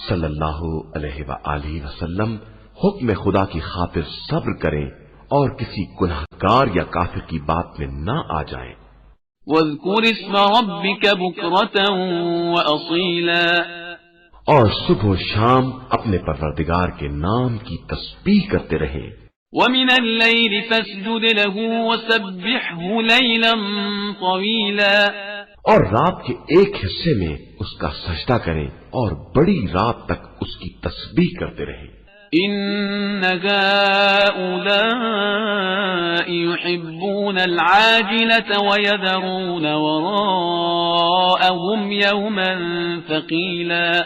صلی اللہ علیہ وآلہ وسلم حکم خدا کی خاطر صبر کریں اور کسی گناہگار یا کافر کی بات میں نہ آ جائیں. واذكر اسم ربك بكرة وأصيلا. اور صبح و شام اپنے پروردگار کے نام کی تسبیح کرتے رہیں. ومن الليل فاسجد له وسبحه ليلا طويلا. اور رات کے ایک حصے میں اس کا سجدہ کریں اور بڑی رات تک اس کی تسبیح کرتے رہیں. إن هؤلاء يحبون العاجلة ويذرون وراءهم يوما ثقيلا.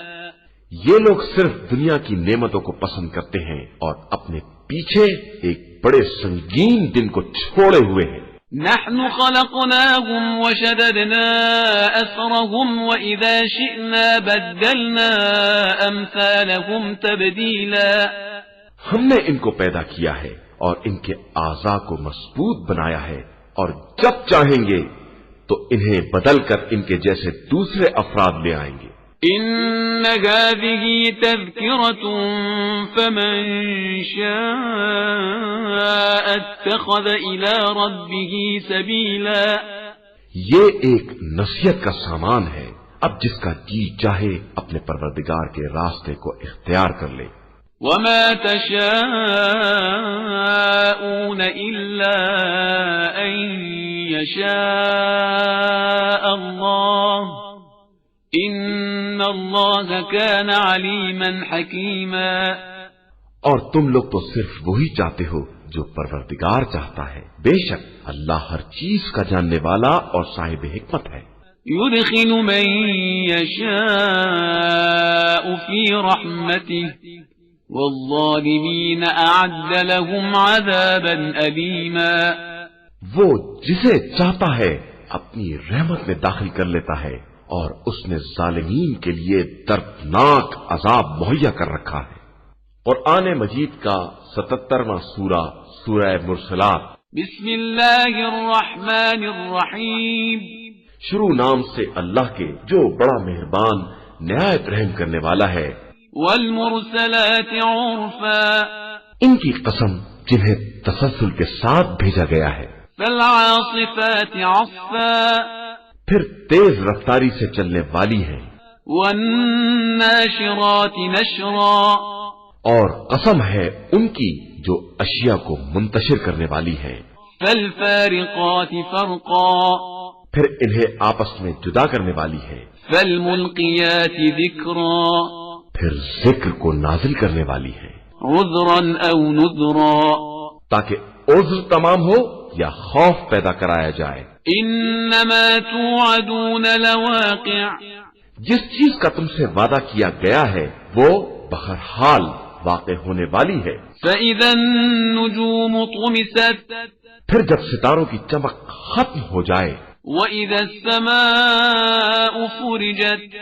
یہ لوگ صرف دنیا کی نعمتوں کو پسند کرتے ہیں اور اپنے پیچھے ایک بڑے سنگین دن کو چھوڑے ہوئے ہیں. نحن خلقناهم وشددنا أسرهم وإذا شئنا بدلنا أمثالهم تبديلا. ہم نے ان کو پیدا کیا ہے اور ان کے اعضاء کو مضبوط بنایا ہے اور جب چاہیں گے تو انہیں بدل کر ان کے جیسے دوسرے افراد لے آئیں گے. إن هذه تذكرة فمن شاء اتخذ إلى ربه سبيلا. یہ ایک نصیحت کا سامان ہے، اب جس کا جی چاہے اپنے پروردگار کے راستے کو اختیار کر لے. وما تشاءون إلا أن يشاء الله إن الله كان عليما حكيما. اور تم لوگ تو صرف وہی چاہتے ہو جو پروردگار چاہتا ہے، بے شک اللہ ہر چیز کا جاننے والا اور صاحب حکمت ہے. يدخل من يشاء في رحمته والظالمين أعد لهم عذابا أليما. وہ جسے چاہتا ہے اپنی رحمت میں داخل کر لیتا ہے اور اس نے ظالمین کے لیے دردناک عذاب مہیا کر رکھا ہے. قرآن مجید کا 77واں سورہ سورہ مرسلات. بسم اللہ الرحمن الرحیم. شروع نام سے اللہ کے جو بڑا مہربان نہایت رحم کرنے والا ہے. والمرسلات عرفا. ان کی قسم جنہیں تسلسل کے ساتھ بھیجا گیا ہے. فالعاصفات عصفا. پھر تیز رفتاری سے چلنے والی ہیں. والناشرات نشرا. اور قسم ہے ان کی جو اشیاء کو منتشر کرنے والی ہے. فالفارقات فرقا. پھر انہیں آپس میں جدا کرنے والی ہے. فالملقیات ذکرا. پھر ذکر کو نازل کرنے والی ہے. عذرا او نذرا. تاکہ عذر تمام ہو یا خوف پیدا کرایا جائے. انما توعدون لواقع. جس چیز کا تم سے وعدہ کیا گیا ہے وہ بہرحال واقع ہونے والی ہے. فإذا النجوم طمست. پھر جب ستاروں کی چمک ختم ہو جائے. وإذا السماء فرجت.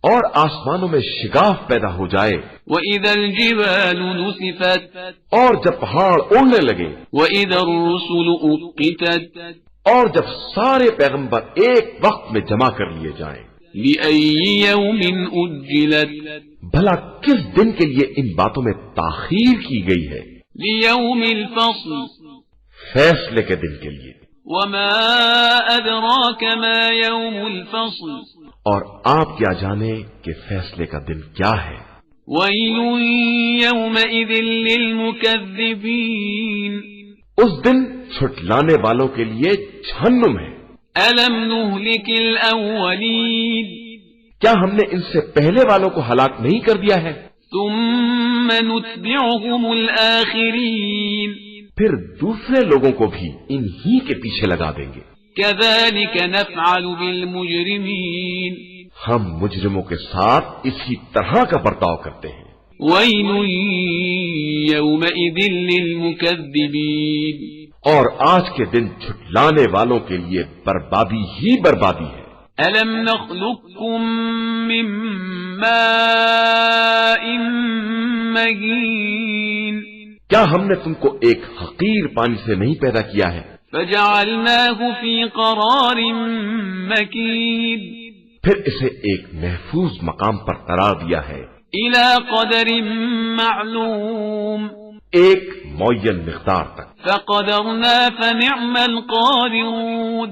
اور آسمانوں میں شگاف پیدا ہو جائے. وإذا الجبال نسفت. اور جب پہاڑ اڑنے لگے. وإذا الرسل أقتت. اور جب سارے پیغمبر ایک وقت میں جمع کر لیے جائیں. لأي يوم أجلت. بھلا کس دن کے لیے ان باتوں میں تاخیر کی گئی ہے؟ ليوم الفصل. فیصلے کے دن کے لیے. وما أدراك ما يوم الفصل. اور آپ کیا جانے کہ فیصلے کا دن کیا ہے؟ ويل يومئذ للمكذبين. اس دن چھٹلانے والوں کے لیے جہنم ہے. ألم نهلك الأولين. کیا ہم نے ان سے پہلے والوں کو ہلاک نہیں کر دیا ہے؟ ثم نتبعهم الآخرين. پھر دوسرے لوگوں کو بھی انہی کے پیچھے لگا دیں گے. كذلك نفعل بالمجرمين. ہم مجرموں کے ساتھ اسی طرح کا برتاؤ کرتے ہیں. ويل يومئذ للمكذبين اور آج کے دن جھٹلانے والوں کے لیے بربادی ہی بربادی ہے۔ ألم نخلقكم من ماء مهين کیا ہم نے تم کو ایک حقیر پانی سے نہیں پیدا کیا ہے؟ فجعلناه في قرار مكين پھر اسے ایک محفوظ مقام پر قرار دیا ہے، إلى قدر معلوم ایک معین مقدار تک۔ فقدرنا فنعم القادرون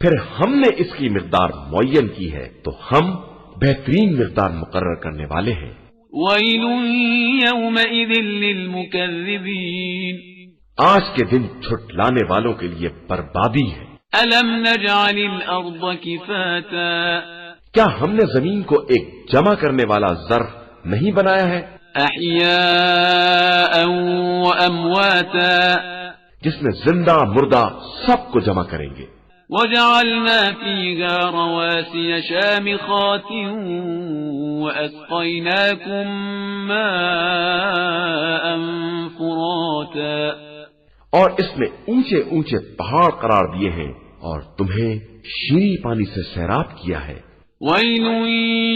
پھر ہم نے اس کی مقدار معین کی ہے تو ہم بہترین مقدار مقرر کرنے والے ہیں۔ ويل يومئذ للمكذبين آج کے دن جھٹلانے والوں کے لیے بربادی ہے۔ ألم نجعل الأرض كفاتا کیا ہم نے زمین کو ایک جمع کرنے والا ظرف نہیں بنایا ہے، أحياء وأمواتا جس میں زندہ مردہ سب کو جمع کریں گے؟ وجعلنا فيها رواسي شامخات وأسقيناكم ماء فراتا اور اس میں اونچے اونچے پہاڑ قرار دیے ہیں اور تمہیں شیریں پانی سے سیراب کیا ہے۔ ويل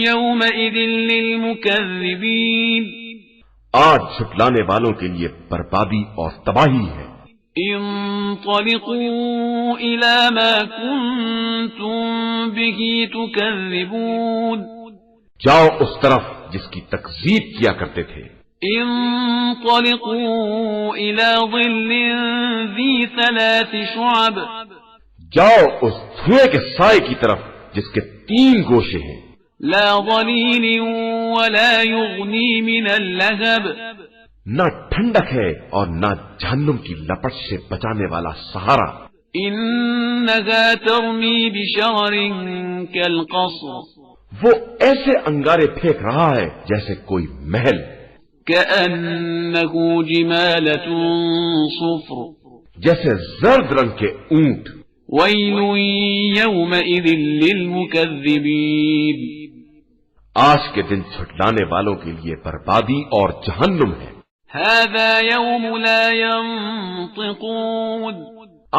يومئذ للمكذبين آج جھٹلانے والوں کے لیے بربادی اور تباہی ہے۔ انطلقوا إلى ما كنتم به تكذبون جاؤ اس طرف جس کی تکذیب کیا کرتے تھے۔ انطلقوا إلى ظل ذي 3 شعب جاؤ اس دھوئے کے سائے کی طرف جس کے 3 گوشے ہیں، لا ظليل ولا يغني من اللهب نہ ٹھنڈک ہے اور نہ جہنم کی لپٹ سے بچانے والا سہارا۔ إنها ترمي بشرر كالقصر وہ ایسے انگارے پھینک رہا ہے جیسے کوئی محل، كأنه جمالة صفر جیسے زرد رنگ کے اونٹ۔ ويل يومئذ للمكذبين آج کے دن جھٹلانے والوں کے لیے بربادی اور جہنم ہے۔ هذا يوم لا ينطقون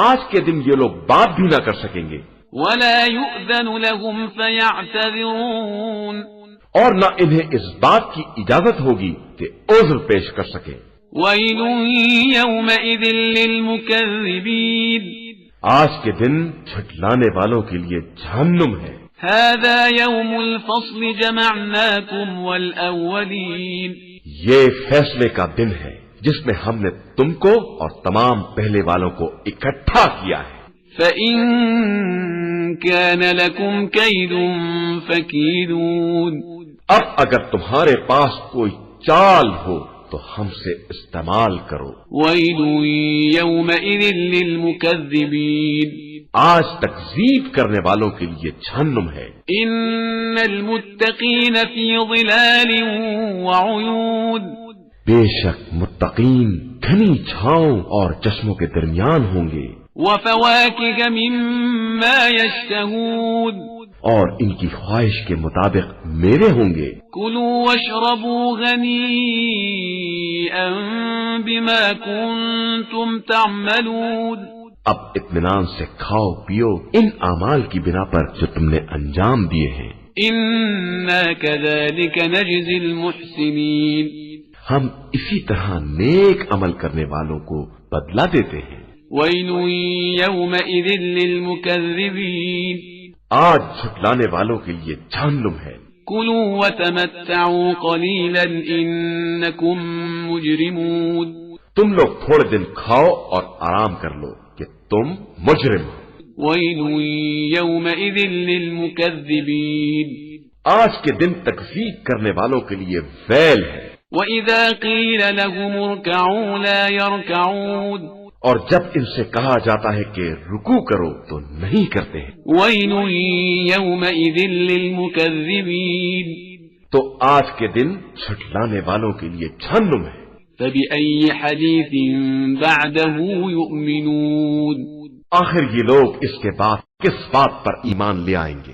آج کے دن یہ لوگ بات بھی نہ کر سکیں گے، ولا يؤذن لهم فيعتذرون اور نہ انہیں اس بات کی اجازت ہوگی کہ عذر پیش کر سکیں۔ ويل يومئذ للمكذبين آج کے دن جھٹلانے والوں کے لیے جہنم ہے۔ هذا يوم الفصل جمعناكم والأولين یہ فیصلے کا دن ہے جس میں ہم نے تم کو اور تمام پہلے والوں کو اکٹھا کیا ہے۔ فإن كان لكم كيد فكيدون اب اگر تمہارے پاس کوئی چال ہو تو ہم سے استعمال کرو۔ ويل يومئذ للمكذبين آج تکذیب کرنے والوں کے لیے جہنم ہے۔ إن المتقين في ظلال وعيون بے شک متقین گھنی چھاؤں اور چشموں کے درمیان ہوں گے، وفواكه مما يشتهون اور ان کی خواہش کے مطابق میوے ہوں گے۔ كلوا واشربوا هنيئا بما كنتم تعملون اب اطمینان سے کھاؤ پیو ان اعمال کی بنا پر جو تم نے انجام دیے ہیں۔ إنا كذلك نجزي المحسنين ہم اسی طرح نیک عمل کرنے والوں کو بدلہ دیتے ہیں۔ ويل يومئذ للمكذبين آج جھٹلانے والوں کے لیے جہنم ہے۔ كلوا وتمتعوا قليلا إنكم مجرمون تم لوگ تھوڑے دن کھاؤ اور آرام کر لو کہ تم مجرم ہو۔ ويل يومئذ للمكذبين آج کے دن تکذیب کرنے والوں کے لیے ویل ہے۔ وإذا قيل لهم اركعوا لا يركعون اور جب ان سے کہا جاتا ہے کہ رکوع کرو تو نہیں کرتے ہیں۔ ويل يومئذ للمكذبين تو آج کے دن جھٹلانے والوں کے لیے جہنم ہے۔ فبأي حديث بعده يؤمنون آخر یہ لوگ اس کے بعد کس بات پر ایمان لے آئیں گے؟